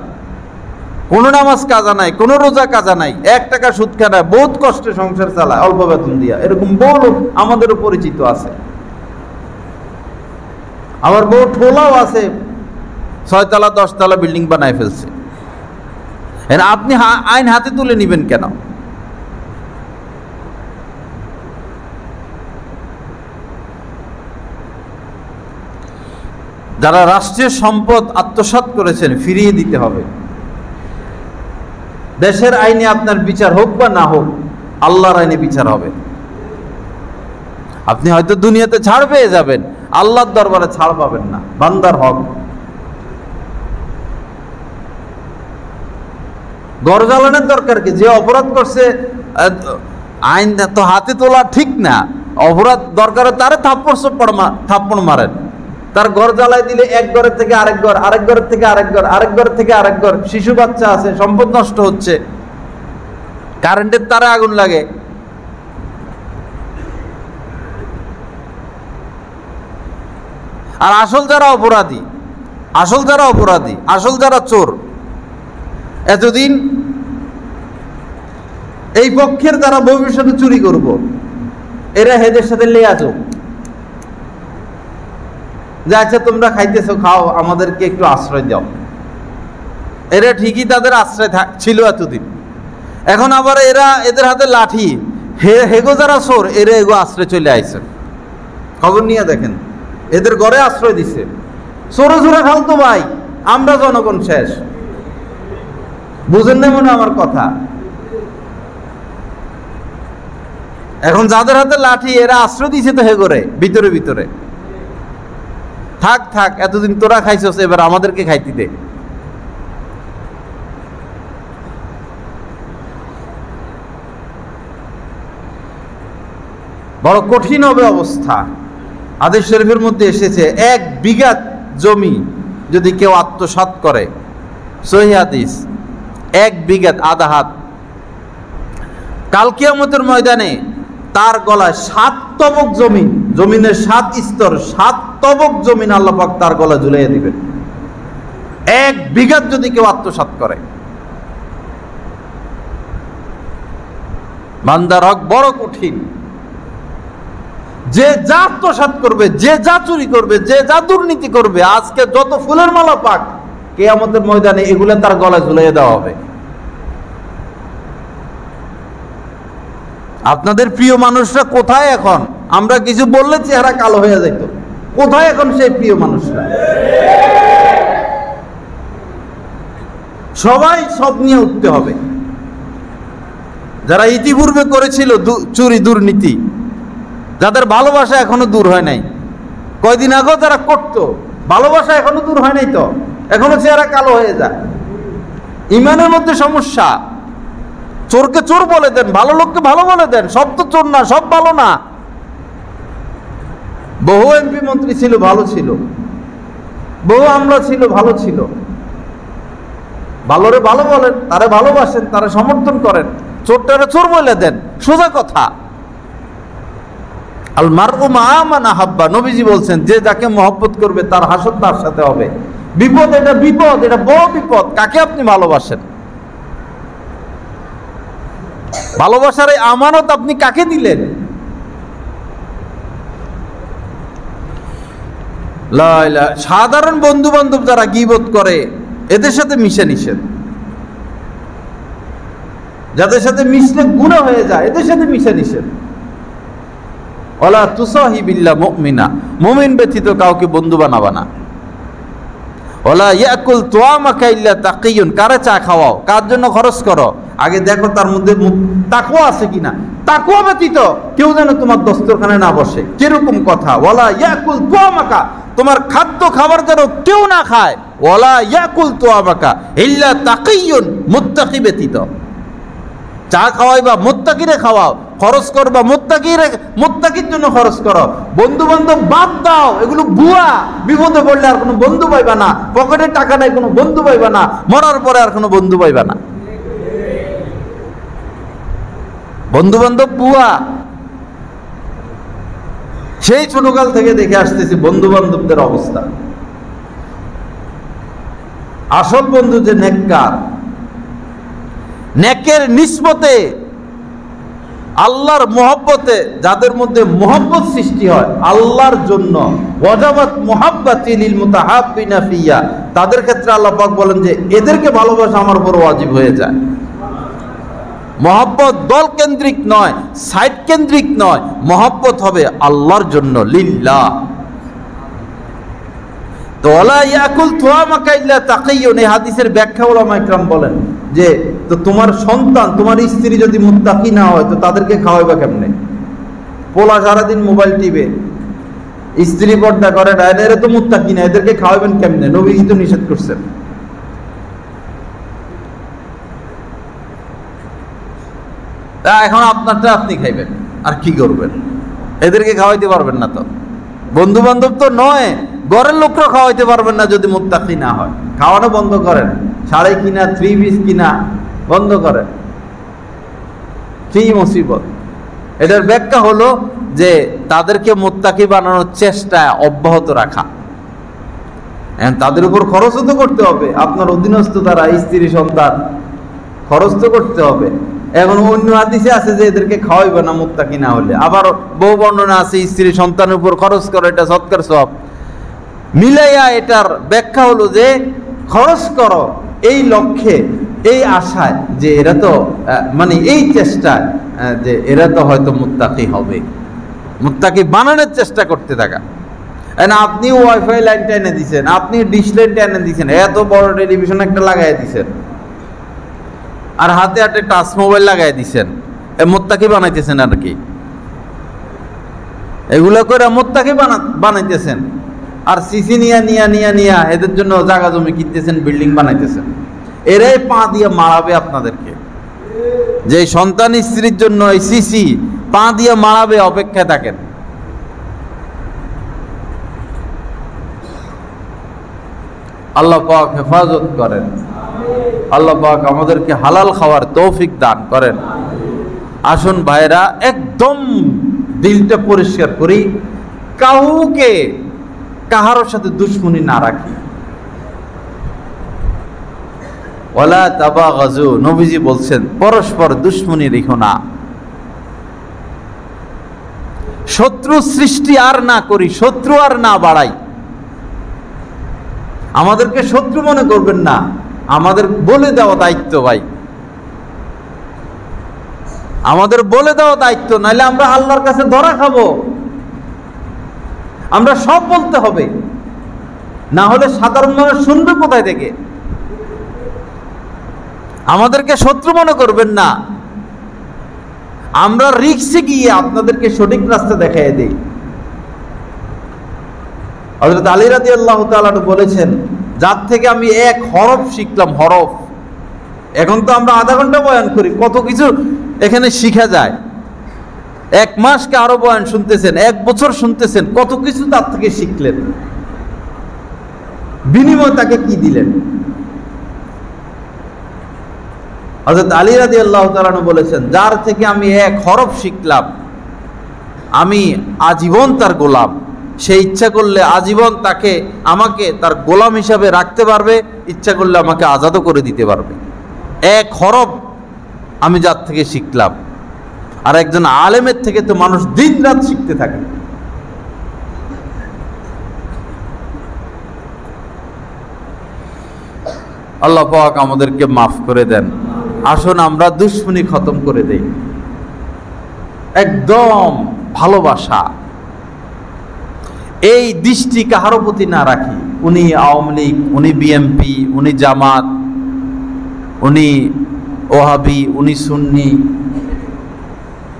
কোনো নামাজ কাজা নাই, কোনো রোজা কাজা নাই, 1 টাকা সুদ খায়, বহুত কষ্টে সংসার চালায় অল্প বেতন দিয়া। এরকম বহু লোক আমাদেরও পরিচিত আছে। আবার বহু ঠোলাও আছে, 6 তলা 10 তলা বিল্ডিং বানায় ফেলছে। আপনি আইন হাতে তুলে নিবেন কেন? যারা রাষ্ট্রীয় সম্পদ আত্মসাৎ করেছেন ফিরিয়ে দিতে হবে। দেশের আইনে আপনার বিচার হোক বা না হোক, আল্লাহর আইনে বিচার হবে। আপনি হয়তো দুনিয়াতে ছাড় পেয়ে যাবেন, আল্লাহর দরবারে ছাড় পাবেন না। বান্দার হক। ঘর জ্বালানোর দরকার কি? যে অপরাধ করছে, আইন তো হাতে তোলা ঠিক না। অপরাধ দরকার তারে থাপ্পড় মারেন। তার ঘর জ্বালাই দিলে এক ঘরের থেকে আরেক ঘর, আরেক ঘরের থেকে আরেক ঘর, আরেক ঘরের থেকে আরেক ঘর, শিশু বাচ্চা আছে, সম্পদ নষ্ট হচ্ছে, কারেন্টের তারে আগুন লাগে। আর আসল যারা অপরাধী, আসল যারা চোর, এতদিন এই পক্ষের যারা ভবিষ্যতে চুরি করব, এরা হেদের সাথে লেয়া যাও যে আচ্ছা তোমরা খাইতেছো খাও, আমাদেরকে একটু আশ্রয় দাও। এরা ঠিকই তাদের আশ্রয় ছিল এতদিন। এখন আবার এদের হাতে লাঠি, হেগো যারা চোর, এরা এগো আশ্রয় চলে আইছে। খবর নিয়ে দেখেন, এদের ঘরে আশ্রয় দিছে। চোরে চোরে খাও তো ভাই, আমরা জনগণ শেষ। বুঝেন না মনে আমার কথা? এখন যাদের হাতে লাঠি, এরা আশ্রয় দিছে তো হেগোরে ভিতরে ভিতরে। থাক এতদিন তোরা খাইছস, এবার আমাদেরকে খাইতে দে। বড় কঠিন হবে অবস্থা। হাদিস শরীফের মধ্যে এসেছে 1 বিঘা জমি যদি কেউ আত্মসাৎ করে, সহিহ হাদিস, 1 বিঘা আধা হাত, কাল কিয়ামতের ময়দানে তার গলায় 7 তবক জমিন, জমিনের 7 স্তর, 7 তবক জমিন আল্লাহ পাক তার গলায় ঝুলিয়ে দিবেন। 1 বিঘা যদি কেউ আত্মসাৎ করে, বান্দার হক বড় কঠিন। যে যা আত্মসাৎ করবে, যে যা চুরি করবে, যে যা দুর্নীতি করবে, আজকে যত ফুলের মালা পাক, কিয়ামতের ময়দানে এগুলো তার গলায় ঝুলিয়ে দেওয়া হবে। আপনাদের প্রিয় মানুষরা কোথায় এখন? আমরা কিছু বললে চেহারা কালো হয়ে যেত। কোথায় এখন সেই প্রিয় মানুষরা? সবাই সব নিয়ে উঠতে হবে। যারা ইতিপূর্বে করেছিল চুরি দুর্নীতি, যাদের ভালোবাসা এখনো দূর হয় নাই, কয়দিন আগেও তারা করত, ভালোবাসা এখনো দূর হয় নাই, তো এখনো চেহারা কালো হয়ে যায়। ইমানের মধ্যে সমস্যা। চোরকে চোর বলে দেন, ভালো লোককে ভালো বলে দেন, সব তো চোর না, সব ভালো না। বহু এমপি মন্ত্রী ছিল, ভালো ছিল। বহু আমলা ছিল, ভালো ছিল। ভালোরে ভালো বলেন, তারা ভালোবাসেন, তারা সমর্থন করেন। চোরটারে চোর বলে দেন, সোজা কথা। আল মারউ মা মান আহাব্বা, নবীজি বলছেন, যে যাকে মহব্বত করবে তার হাসর তার সাথে হবে। বিপদ, এটা বিপদ, এটা বড় বিপদ। কাকে আপনি ভালোবাসেন? ভালোবাসার এই আমানত আপনি কাকে দিলেন? লা ইলাহা। সাধারণ বন্ধু বান্ধব যারা গীবত করে, এদের সাথে মিশে নিষেধ। যাদের সাথে মিশলে গুনাহ হয়ে যায়, এদের সাথে মিশে নিষেধ। ওয়ালা তুসাহিবিল্লাহ মুমিনা, মুমিন ব্যতীত কাউকে বন্ধু বানাবা না। ওয়ালা ইয়াকুল তুআমাকা ইল্লা তাকিয়ুন, কারে চা খাওয়াও, কার জন্য খরচ করো, আগে দেখো তার মধ্যে তাকওয়া আছে কিনা। তাকওয়া ব্যতীত কেউ যেন তোমার দস্তরখানে না বসে। কিরকম কথা? ওয়ালা ইয়াকুল তুআমাকা, তোমার খাদ্য খাবার যেন কেউ না খায়। ওয়ালা ইয়াকুল তুআমাকা ইল্লা তাকিয়ুন, মুত্তাকি ব্যতীত। চা খাওয়াইবা, মুত্তাকিরে খাওয়াও। খরচ করবা, মুত্তাকির জন্য খরচ করো। বন্ধু বান্ধব বাদ দাও, এগুলো ভুয়া। বিপদে পড়লে আর কোনো বন্ধু পাইবা না। পকেটে টাকা নাই, কোনো বন্ধু পাইবা না। মরার পরে আর কোনো বন্ধু পাইবা না। বন্ধু বান্ধব ভুয়া। সেই ছোটকাল থেকে দেখে আসতেছি বন্ধু বান্ধবদের অবস্থা। আসল বন্ধু যে নেককার, নেকের নিসবতে, আল্লাহর মহব্বতে, যাদের মধ্যে মহব্বত সৃষ্টি হয় আল্লাহর জন্য, ওয়াজাবাত মুহাব্বাতি লিল মুতাহাব্বিনা ফিয়া, তাদের ক্ষেত্রে আল্লাহ পাক বলেন যে এদেরকে ভালোবাসা আমার উপর ওয়াজিব হয়ে যায়। মহব্বত দল কেন্দ্রিক নয়, সাইড কেন্দ্রিক নয়, মহব্বত হবে আল্লাহর জন্য, লিল্লাহ। তো ওয়ালা ইয়াকুল তুআমাকা ইল্লা তাকিয়ুন, এই হাদিসের ব্যাখ্যা উলামা ইকরাম বলেন যে তো তোমার সন্তান, তোমার স্ত্রী যদি মুত্তাকি না হয় তো তাদেরকে খাওয়াইবা কেমনে? পোলা সারাদিন মোবাইল টিপে, স্ত্রী পর্দা করে না, এরা তো মুত্তাকি না, এদেরকে খাওয়াবেন কেমনে? নবীজি তো নিষেধ করছেন। এখন আপনারটা আপনি খাইবেন, আর কি করবেন? এদেরকে খাওয়াইতে পারবেন না। তো বন্ধু বান্ধব তো নয়, ঘরের লোকরা খাওয়াইতে পারবেন না যদি মুত্তাকি না হয়। খাওয়ানো বন্ধ করেন, শাড়ি কিনা, 3 পিস কিনা বন্ধ করেন। কি মুসিবত! এটার ব্যাখ্যা হলো যে তাদেরকে মুত্তাকি বানানোর চেষ্টা অব্যাহত রাখা। তাদের উপর খরচও তো করতে হবে, আপনার অধীনস্থ তারা, স্ত্রী সন্তান, খরচ তো করতে হবে। এখন অন্য হাদিসে আছে যে এদেরকে খাওয়াইবে না মুত্তাকি না হলে। আবার বহু বর্ণনা আছে স্ত্রী সন্তানের উপর খরচ করো, এটা সৎকার সওয়াব। মিলাইয়া এটার ব্যাখ্যা হলো যে খরচ করো এই লক্ষ্যে, এই আশায় যে এরা তো মানে এই চেষ্টায় যে এরা তো হয়তো মুত্তাকি হবে, মুত্তাকি বানানোর চেষ্টা করতে থাকা। আপনি ওয়াইফাই লাইনটা এনে দিচ্ছেন, আপনি ডিশ লাইনটা এনে দিচ্ছেন, এত বড় টেলিভিশন একটা লাগাই দিচ্ছেন, আর হাতে হাতে টাচ মোবাইল লাগাই দিচ্ছেন, মুত্তাকি বানাইতেছেন। আর কি এগুলো করে মুত্তাকি বানাইতেছেন। আর সিসি নিয়া এদের জন্য জায়গা জমি কিনতেছেন, বিল্ডিং বানাইতেছেন। এরাই পা দিয়ে মারাবে আপনাদেরকে। যে সন্তান স্ত্রীর জন্য এই সিসি পা দিয়ে মারাবে, অপেক্ষায় থাকেন। আল্লাহ পাক হেফাজত করেন। আল্লাহ পাক আমাদেরকে হালাল খাওয়ার তৌফিক দান করেন। আসুন ভাইরা, একদম দিলটা পরিষ্কার করি, কাউকে কাহারোর সাথে দুশ্মনী না রাখি। ওয়ালা তাবাগাজু, নবীজি বলছেন পরস্পর দুশ্মনী রেখো না। শত্রু সৃষ্টি আর না করি, শত্রু আর না বাড়াই। আমাদেরকে শত্রু মনে করবেন না, আমাদের বলে দেওয়া দায়িত্ব ভাই, আমাদের বলে দেওয়া দায়িত্ব, নাহলে আমরা আল্লাহর কাছে ধরা খাবো। আমরা সব বলতে হবে, না হলে সাধারণ মানুষ শুনবে কোথায় থেকে? আমাদেরকে শত্রু মনে করবেন না, আমরা রিক্সে গিয়ে আপনাদেরকে সঠিক রাস্তা দেখাই দিই। হযরত আলী রাদিয়াল্লাহু তাআলা বলেছেন, যার থেকে আমি এক হরফ শিখলাম, হরফ। এখন তো আমরা আধা ঘন্টা বয়ান করি, কত কিছু এখানে শিখা যায়। এক মাসকে আরো বয়ান শুনতেছেন, এক বছর শুনতেছেন, কত কিছু তার থেকে শিখলেন। বিনিময় তাকে কি দিলেন? হযরত আলী রাদিয়াল্লাহু তাআলা বলেছেন, যার থেকে আমি এক হরফ শিখলাম, আমি আজীবন তার গোলাম। সে ইচ্ছা করলে আজীবন আমাকে তার গোলাম হিসাবে রাখতে পারবে, ইচ্ছা করলে আমাকে আজাদও করে দিতে পারবে। এক হরফ আমি যার থেকে শিখলাম। আর একজন আলেমের থেকে তো মানুষ দিন রাত শিখতে থাকে। আল্লাহ পাক আমাদেরকে মাফ করে দেন। আসুন আমরা দুশ্মনী খতম করে দেই, একদম ভালোবাসা, এই দৃষ্টি কাহার প্রতি না রাখি। উনি আওয়ামী লীগ, উনি বিএমপি, উনি জামাত, উনি ওহাবি, উনি সুন্নি,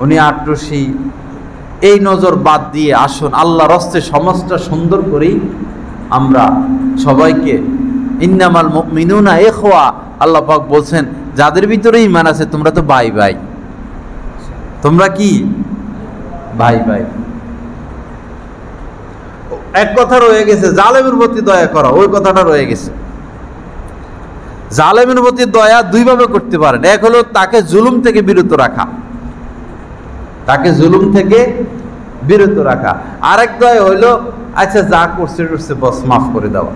উনি আটরশি, এই নজর বাদ দিয়ে আসুন আল্লাহর হস্তে সমাজটা সুন্দর করি। আমরা সবাইকে ইন্নামাল মুমিনুনা ইখওয়া, আল্লাহ পাক বলছেন যাদের ভিতরে ঈমান আছে তোমরা তো ভাই ভাই, তোমরা কি ভাই ভাই। এক কথা রয়ে গেছে, জালেমের প্রতি দয়া করা, ওই কথাটা রয়ে গেছে। জালেমের প্রতি দয়া দুইভাবে করতে পারেন। এক হলো তাকে জুলুম থেকে বিরত রাখা, তাকে জুলুম থেকে বিরত রাখা। আরেক দয়া হইল, আচ্ছা যা করছে টরছে বস মাফ করে দেওয়া,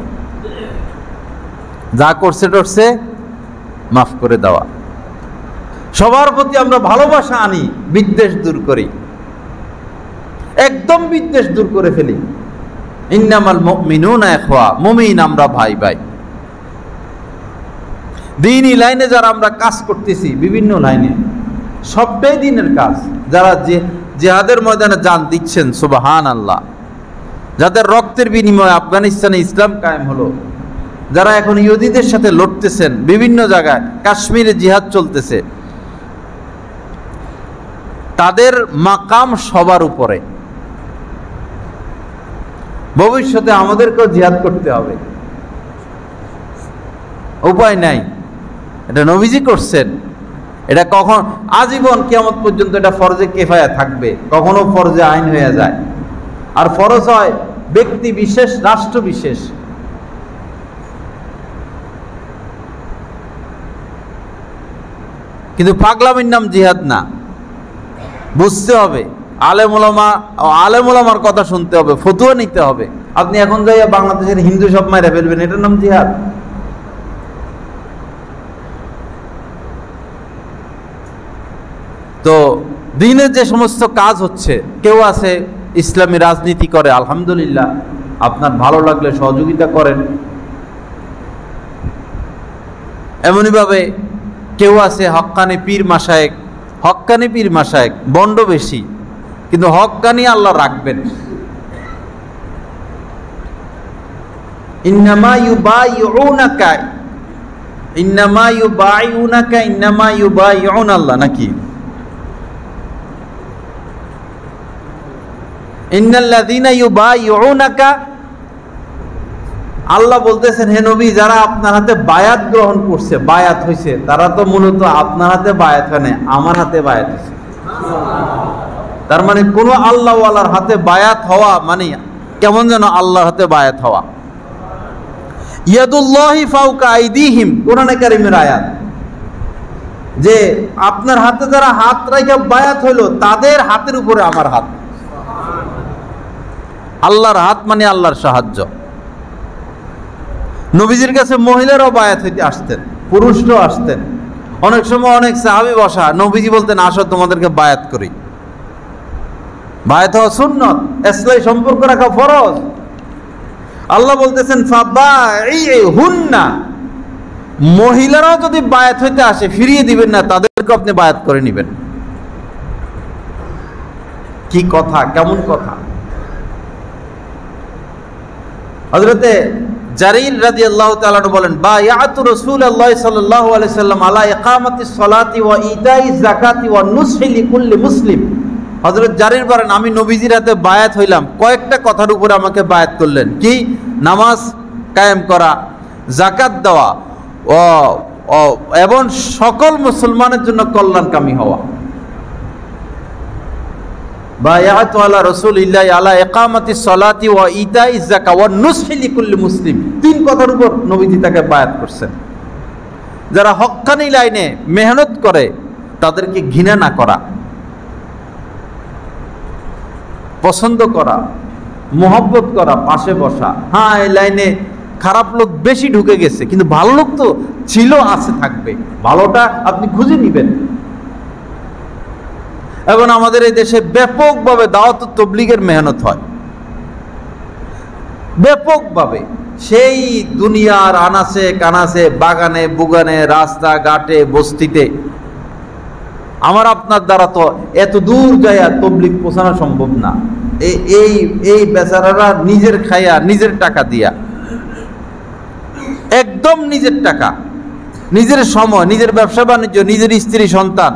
যা করছে টরছে মাফ করে দেওয়া। সবার প্রতি আমরা ভালোবাসা আনি, বিদ্বেষ দূর করি, একদম বিদ্বেষ দূর করে ফেলি। ইন্নামাল মুমিনুনা ইখওয়া, মুমিন আমরা ভাই ভাই। দ্বীনি লাইনে যারা আমরা কাজ করতেছি, বিভিন্ন লাইনে, সবটাই দ্বীনের কাজ। যারা জিহাদের ময়দানে জান দিচ্ছেন, সুবহানাল্লাহ, যাদের রক্তের বিনিময়ে আফগানিস্তানে ইসলাম কায়েম হলো, যারা এখন ইহুদিদের সাথে লড়তেছেন, বিভিন্ন জায়গায় কাশ্মীরে জিহাদ চলতেছে, তাদের মাকাম সবার উপরে। ভবিষ্যতে আমাদেরকেও জিহাদ করতে হবে, উপায় নাই। এটা নবীজি করছেন, এটা কখন আজীবন কিয়ামত পর্যন্ত এটা ফরজে কিফায়া থাকবে, কখনো ফরজে আইন হয়ে যায়। আর ফরজ হয় ব্যক্তি বিশেষ, রাষ্ট্র বিশেষ। কিন্তু পাগলামির নাম জিহাদ না, বুঝতে হবে। আলেম ওলামার কথা শুনতে হবে, ফতুয়া নিতে হবে। আপনি এখন যাইয়া বাংলাদেশের হিন্দু সব মাইরা ফেলবেন, এটার নাম জিহাদ? তো দিনের যে সমস্ত কাজ হচ্ছে, কেউ আছে ইসলামী রাজনীতি করে, আলহামদুলিল্লাহ, আপনার ভালো লাগলে সহযোগিতা করেন। এমনিভাবে কেউ আছে হক্কানি পীর মাশায়েখ, হক্কানি পীর মাশায়েখ বন্ড বেশি, কিন্তু হক্কানি আল্লাহ রাখবেন। ইন্নামা ইউবাইউনাকা, ইন্নামা ইউবাইউনাকা, ইন্নামা ইউবাইউন আল্লাহ, নাকি ইন্নাল্লাযীনা ইউবাইউনাকা, আল্লাহ বলতেছেন, হে নবী, যারা আপনার হাতে বায়াত গ্রহণ করছে, বায়াত হয়েছে, তারা তো মূলত আপনার হাতে বায়াত হয় না, আমার হাতে বায়াত হয়েছে। তার মানে কোন আল্লাহওয়ালার হাতে বায়াত হওয়া মানে কেমন যেন আল্লাহর হাতে বায়াত হওয়া। ইয়াদুল্লাহি ফাওকা আইদিহিম, কোরআনে কারীমের আয়াত, যে আপনার হাতে যারা হাত রাখা বায়াত হইল, তাদের হাতের উপরে আমার হাত। আল্লাহর হাত মানে আল্লাহর সাহায্য। নবীজির কাছে মহিলারাও বায়াত হইতে আসতেন, পুরুষরাও আসতেন। অনেক সময় অনেক সাহাবী বসা, নবীজি বলতেন, আসো তোমাদেরকে বায়াত করি। বায়াত হওয়া সুন্নত, ইসলামী সম্পর্ক রাখা ফরজ। আল্লাহ বলতেছেন ফাবাইহুন্না, মহিলারাও যদি বায়াত হইতে আসে ফিরিয়ে দিবেন না, তাদেরকে আপনি বায়াত করে নেবেন। কি কথা, কেমন কথা! হযরতে জারীর রাদিয়াল্লাহু তাআলা বলেন, বায়াতু রাসূলুল্লাহ সাল্লাল্লাহু আলাইহি সাল্লাম আলা ইকামাতিস সালাতি ওয়া ইতাইজ যাকাতি ওয়া নুসহি লিকুল্লি মুসলিম। হযরত জারীর বলেন, আমি নবীজির হাতে বায়াত হইলাম, কয়েকটা কথার উপরে আমাকে বায়াত করলেন। কি? নামাজ কায়েম করা, যাকাত দেওয়া এবং সকল মুসলমানের জন্য কল্যাণকামী হওয়া। বায়াতু আলা রাসূলিল্লাহি আলা ইকামাতিস সালাতি ওয়া ইতাইজ যাকাত ওয়া নুসহি লিকুল্লি মুসলিম। তিন কথার উপর নবীজি তাকে বায়াত করছেন। যারা হক্কানি লাইনে মেহনত করে তাদেরকে ঘৃণা না করা, পছন্দ করা, মোহব্বত করা, পাশে বসা। হ্যাঁ, এই লাইনে খারাপ লোক বেশি ঢুকে গেছে, কিন্তু ভালো লোক তো ছিল, আছে, থাকবে। ভালোটা আপনি খুঁজে নিবেন। এবং আমাদের এই দেশে ব্যাপকভাবে দাওয়াত ও তাবলীগের মেহনত হয়, ব্যাপকভাবে। সেই দুনিয়ার আনাচে কানাচে, বাগানে বুগানে, রাস্তা ঘাটে, বস্তিতে। আমার আপনার দ্বারা তো এত দূর যায় তাবলীগ পৌঁছানো সম্ভব না। এই বেচারারা নিজের খায়া, নিজের টাকা দিয়া, একদম নিজের টাকা, নিজের সময়, নিজের ব্যবসা বাণিজ্য, নিজের স্ত্রী সন্তান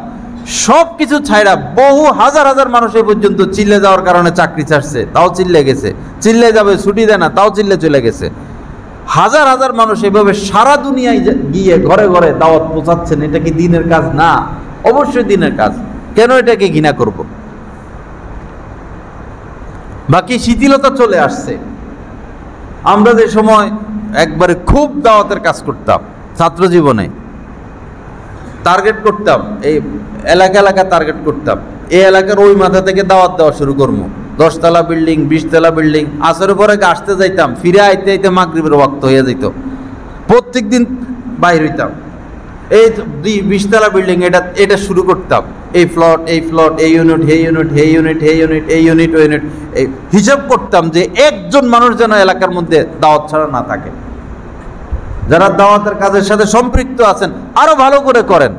সব কিছু ছাইড়া বহু হাজার হাজার মানুষ এই পর্যন্ত চিল্লে যাওয়ার কারণে চাকরি ছাড়ছে, তাও চিল্লে গেছে। চিল্লে যাবে, ছুটি দেয় না, তাও চিল্লে চলে গেছে। হাজার হাজার মানুষ এভাবে সারা দুনিয়ায় গিয়ে ঘরে ঘরে দাওয়াত পৌঁছাচ্ছেন। এটা কি দিনের কাজ? না, অবশ্যই দিনের কাজ। কেন এটাকে ঘৃণা করব? বাকি শিথিলতা চলে আসছে। আমরা যে সময় একবারে খুব দাওয়াতের কাজ করতাম, ছাত্র জীবনে টার্গেট করতাম, এই এলাকা এলাকা টার্গেট করতাম, এই এলাকার ওই মাথা থেকে দাওয়াত দেওয়া শুরু করবো। 10 তলা বিল্ডিং, 20 তলা বিল্ডিং। আসরের পরে আসতে যাইতাম, ফিরে আইতে আইতে মাগরিবের ওয়াক্ত হয়ে যেত। প্রত্যেক দিন বাইর হইতাম। এই 20 তলা বিল্ডিং, এটা শুরু করতাম। এই ফ্লট, এই ফ্লট, এই ইউনিট, এই ইউনিট, এই ইউনিট, এই ইউনিট, এই ইউনিট, ওই ইউনিট। এই হিসাব করতাম যে একজন মানুষ যেন এলাকার মধ্যে দাওয়াত ছাড়া না থাকে। যারা দাওয়াতের কাজের সাথে সম্পৃক্ত আছেন আরো ভালো করে করেন,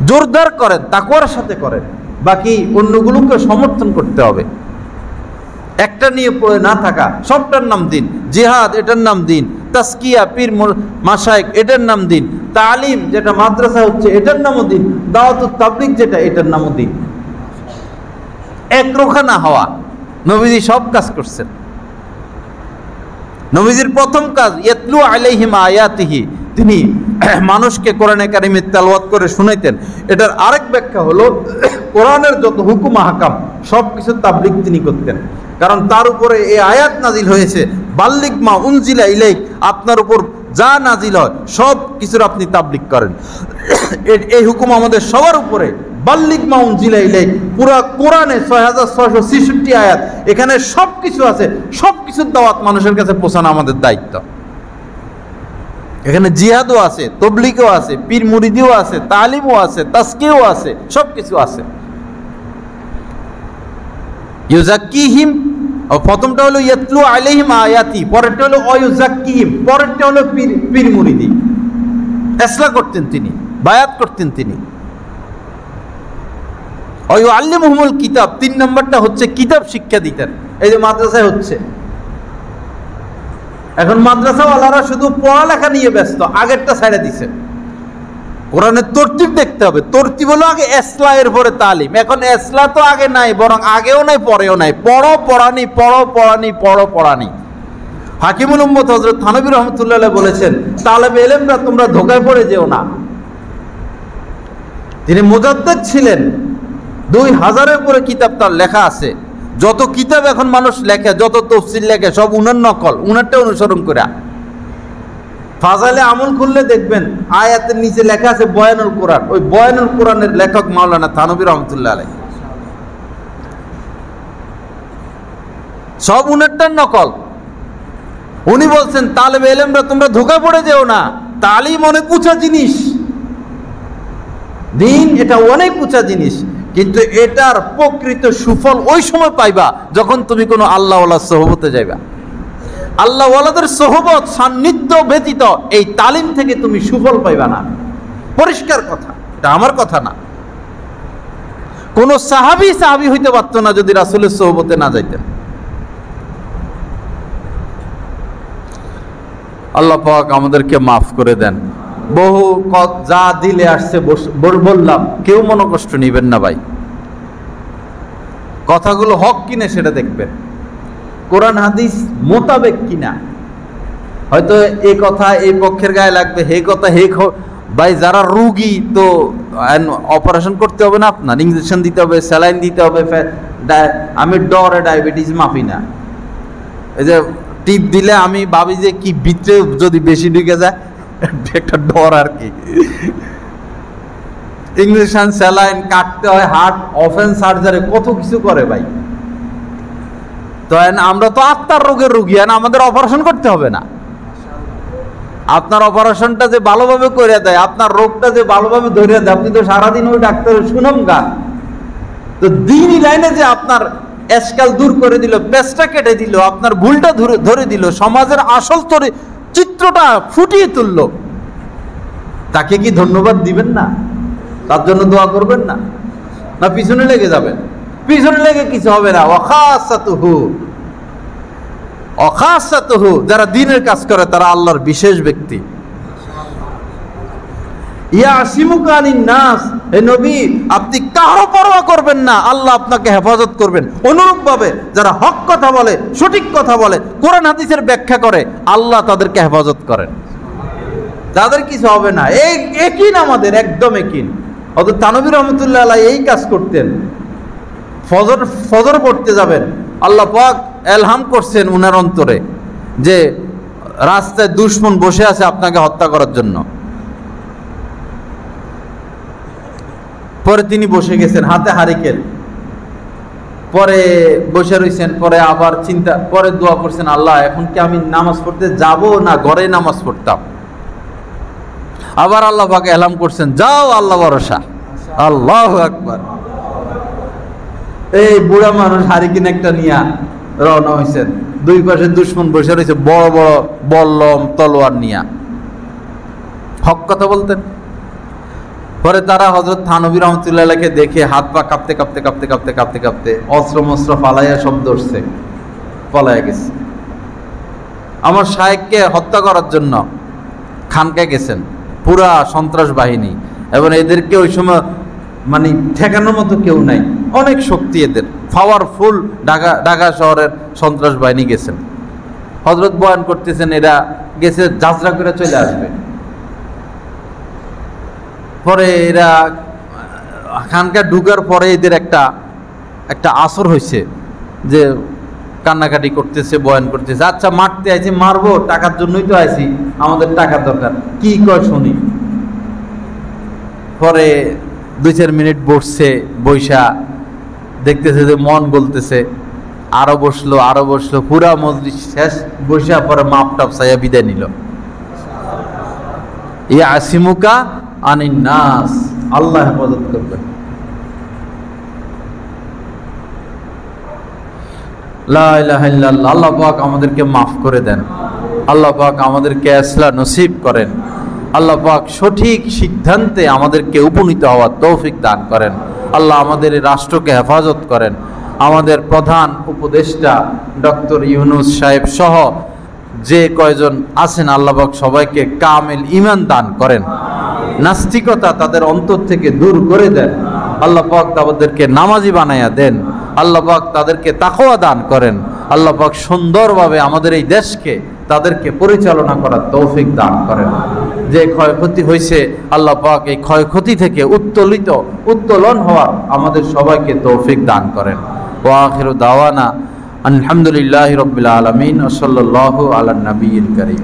জোরদার করেন, তাকওয়ার সাথে করেন। বাকি অন্যগুলোকে সমর্থন করতে হবে। একটা নিয়ে পড়ে না থাকা। সবটার নাম দিন। জিহাদ, এটার নাম দিন। তাসকিয়া, পীর মাশায়েখ, এটার নাম দিন। তালিম, যেটা মাদ্রাসা হচ্ছে, এটার নামও দিন। দাওয়াত ও তাবলীগ যেটা, এটার নামও দিন। একরোখা না হওয়া। নবীজি সব কাজ করছেন। নবীজির প্রথম কাজ ইয়াতলু আলাইহিম আয়াতিহি, তিনি মানুষকে কোরআনে কারিমের তেলাওয়াত করে শুনাইতেন। এটার আরেক ব্যাখ্যা হলো কোরআনের যত হুকুম আহকাম সব কিছু তাবলীগ তিনি করতেন। কারণ তার উপরে এই আয়াত নাজিল হয়েছে, বাল্লিগ মা উনজিলা ইলাইক, আপনার উপর যা নাজিল হয় সব কিছুর আপনি তাবলীগ করেন। এই হুকুম আমাদের সবার উপরে। বাল্লিগ মা উনজিলা ইলাইক, পুরা কোরআনে 6666 আয়াত, এখানে সব কিছু আছে। সব কিছুর দাওয়াত মানুষের কাছে পৌঁছানো আমাদের দায়িত্ব। এখানে জিহাদও আছে, তাবলীগও আছে, পীর মুরিদিও আছে, তালিমও আছে, তাসকিয়াও আছে, সব কিছু আছে। ইউজাক্কিহিম, প্রথমটা হলো ইয়াতলু আলাইহিম আয়াতি, পরেরটা হলো অয়ুজাক্কিহিম, পরেরটা হলো পীর মুরিদি। ইসলাহ করতেন তিনি, বায়াত করতেন তিনি। অয়ুআল্লিমুহুমুল কিতাব, 3 নম্বরটা হচ্ছে কিতাব শিক্ষা দিতেন। এই যে মাদ্রাসায় হচ্ছে এখন, মাদ্রাসাওয়ালারা শুধু পড়ালেখা নিয়ে ব্যস্ত, আগেরটা ছেড়ে দিছে। কোরআনের তরতিব দেখতে হবে। তরতিব হলো আগে ইসলাহ, এর পরে তালিম। এখন ইসলাহ তো আগে নাই, বরং আগেও নাই, পরেও নাই। পড়ো পড়ানি, পড়ো পড়ানি, পড়ো পড়ানি। হাকিমুল উম্মত হযরত থানভী রাহমাতুল্লাহ আলাইহি বলেছেন, তালেবে ইলমরা তোমরা ধোঁকায় পড়ে যেও না। তিনি মুজাদ্দিদ ছিলেন। 2000-এর উপরে কিতাব তার লেখা আছে। যত কিতাব এখন মানুষ লেখে, যত তাফসীর লেখে, সব উনার নকল, উনারটা অনুসরণ করে। ফাজাইলে আমল খুললে দেখবেন আয়াতের নিচে লেখা আছে বয়ানুল কোরআন। ওই বয়ানুল কোরআনের লেখক মাওলানা থানভী রাহমাতুল্লাহ আলাইহি। সব উনারটার নকল। উনি বলছেন, তালেবে ইলমরা তোমরা ধোঁকা পড়ে যেও না। তালিম অনেক উঁচা জিনিস, দিন এটা অনেক উঁচা জিনিস। কিন্তু এটার প্রকৃত সুফল ওই সময় পাইবা যখন তুমি কোনো আল্লাহওয়ালার সোহবতে যাইবা। আল্লাহওয়ালাদের সোহবত সান্নিধ্য ব্যতীত এই তালিম থেকে তুমি সুফল পাইবা না। পরিষ্কার কথা, এটা আমার কথা না। কোন সাহাবী হইতে পারতো না যদি রাসূলের সোহবতে না যাইতেন। আল্লাহ পাক আমাদেরকে মাফ করে দেন। বহু যা দিলে আসছে বললাম, কেউ মনে কষ্ট নিবেন না ভাই। কথাগুলো হক কিনা সেটা দেখবেন, কোরআন হাদিস মোতাবেক কিনা। হয়তো এই কথা এই পক্ষের গায়ে লাগবে, হে কথা হে ভাই। যারা রুগী তো অপারেশন করতে হবে না, আপনার ইঞ্জেকশন দিতে হবে, স্যালাইন দিতে হবে। আমি ডরে ডায়াবেটিস মাফি না। এই যে টিপ দিলে আমি ভাবি যে কি ভিতরে যদি বেশি ঢুকে যায়, একটা ডর আর কি। ইঞ্জেকশন স্যালাইন কাটতে হয়, হার্ট ওপেন সার্জারি কত কিছু করে ভাই। তো আমরা তো আত্মার রোগের রুগী, আমাদের অপারেশন করতে হবে না। আপনার অপারেশনটা যে ভালোভাবে করে দেয়, আপনার রোগটা যে ভালোভাবে ধরে দেয়, আপনি তো সারাদিন ওই ডাক্তারের সুনাম গান। তো দিনই লাইনে যে আপনার এসকাল দূর করে দিল, পেস্টটা কেটে দিল, আপনার ভুলটা ধরে দিল, সমাজের আসল চিত্রটা ফুটিয়ে তুলল, তাকে কি ধন্যবাদ দিবেন না? তার জন্য দোয়া করবেন না? না পিছনে লেগে যাবেন? পিছনে লেগে কিছু হবে না। অখাসাতুহু, যারা দ্বীনের কাজ করে তারা আল্লাহর বিশেষ ব্যক্তি। ইয়াসিমুকা আনিন নাস, হে নবী আপনি কারো পরোয়া করবেন না, আল্লাহ আপনাকে হেফাজত করবেন। অনুরূপভাবে যারা হক কথা বলে, সঠিক কথা বলে, কোরআন হাদিসের ব্যাখ্যা করে, আল্লাহ তাদেরকে হেফাজত করেন। তাদের কিছু হবে না। একই আমাদের একদম একই। অর্থাৎ তানভী রহমতুল্লাহ আলাইহি এই কাজ করতেন। ফজর পড়তে যাবেন, আল্লাহ পাক এলহাম করছেন উনার অন্তরে যে রাস্তায় দুশমন বসে আছে আপনাকে হত্যা করার জন্য। পরে তিনি বসে গেছেন, হাতে হারিকেন, পরে বসে রয়েছেন। পরে আবার চিন্তা, পরে দোয়া করছেন, আল্লাহ এখন কি আমি নামাজ পড়তে যাব না ঘরে নামাজ পড়তাম? আবার আল্লাহ পাক এলাম করছেন, যাও আল্লাহ ভরসা। আল্লাহু আকবার। এই বুড়া মানুষ হারিকেন একটা নিয়া রওনা হয়েছেন, দুই পাশে দুশমন বসে রয়েছে বড় বড় বল্লম তলোয়ার নিয়া, হক কথা বলতেন। পরে তারা হযরত থানভী রহমতুল্লাহকে দেখে হাত পা কাঁপতে কাঁপতে কাঁপতে কাঁপতে কাঁপতে কাঁপতে অস্ত্র মস্ত্র ফালাইয়া সব ধরছে, পলাইয়া গেছে। আমার শায়েখকে হত্যা করার জন্য খানকায় গেছেন পুরা সন্ত্রাস বাহিনী, এবং এদেরকে ওই সময় মানে ঠেকানোর মতো কেউ নাই, অনেক শক্তি এদের, পাওয়ারফুল। ঢাকা শহরের সন্ত্রাস বাহিনী গেছেন, হযরত বয়ান করতেছেন, এরা গেছে যাত্রা করে চলে আসবে। পরে এরা খানকা ঢুকার পরে এদের একটা আসর হয়েছে যে কান্নাকাটি করতেছে, বয়ান করতেছে। আচ্ছা মারতে আইছি, মারবো, টাকার জন্যই তো আইছি, আমাদের টাকা দরকার, কি কয় শুনি। পরে 2-4 মিনিট বসছে, বৈশা দেখতেছে যে মন বলতেছে, আরো বসলো, পুরা মজলিস শেষ, বৈশা পরে মাপ টাপ চাইয়া বিদায় নিল। ইয়াসিমুকা আনিন নাস, আল্লাহ হেফাজত করবেন। লা ইলাহা ইল্লাল্লাহ। আল্লাহ পাক আমাদেরকে মাফ করে দেন, আল্লাহ পাক আমাদেরকে ইসলাহ নসিব করেন, আল্লাহ পাক সঠিক সিদ্ধান্তে আমাদেরকে উপনীত হওয়ার তৌফিক দান করেন। আল্লাহ আমাদের এই রাষ্ট্রকে হেফাজত করেন। আমাদের প্রধান উপদেষ্টা ডক্টর ইউনূস সাহেব সহ যে কয়জন আছেন, আল্লাহ পাক সবাইকে কামিল ঈমান দান করেন, নাস্তিকতা তাদের অন্তর থেকে দূর করে দেন। আল্লাহ পাক তাদেরকে নামাজি বানাইয়া দেন, আল্লাহ পাক তাদেরকে তাকওয়া দান করেন। আল্লাহ পাক সুন্দরভাবে আমাদের এই দেশকে তাদেরকে পরিচালনা করার তৌফিক দান করেন। যে ক্ষয়ক্ষতি হয়েছে, আল্লাহ পাক এই ক্ষয়ক্ষতি থেকে উত্তোলন হওয়ার আমাদের সবাইকে তৌফিক দান করেন। ওয়া আখিরু দাওয়ানা আলহামদুলিল্লাহি রাব্বিল আলামিন ওয়া সাল্লাল্লাহু আলা নবিয়্যিল কারীম।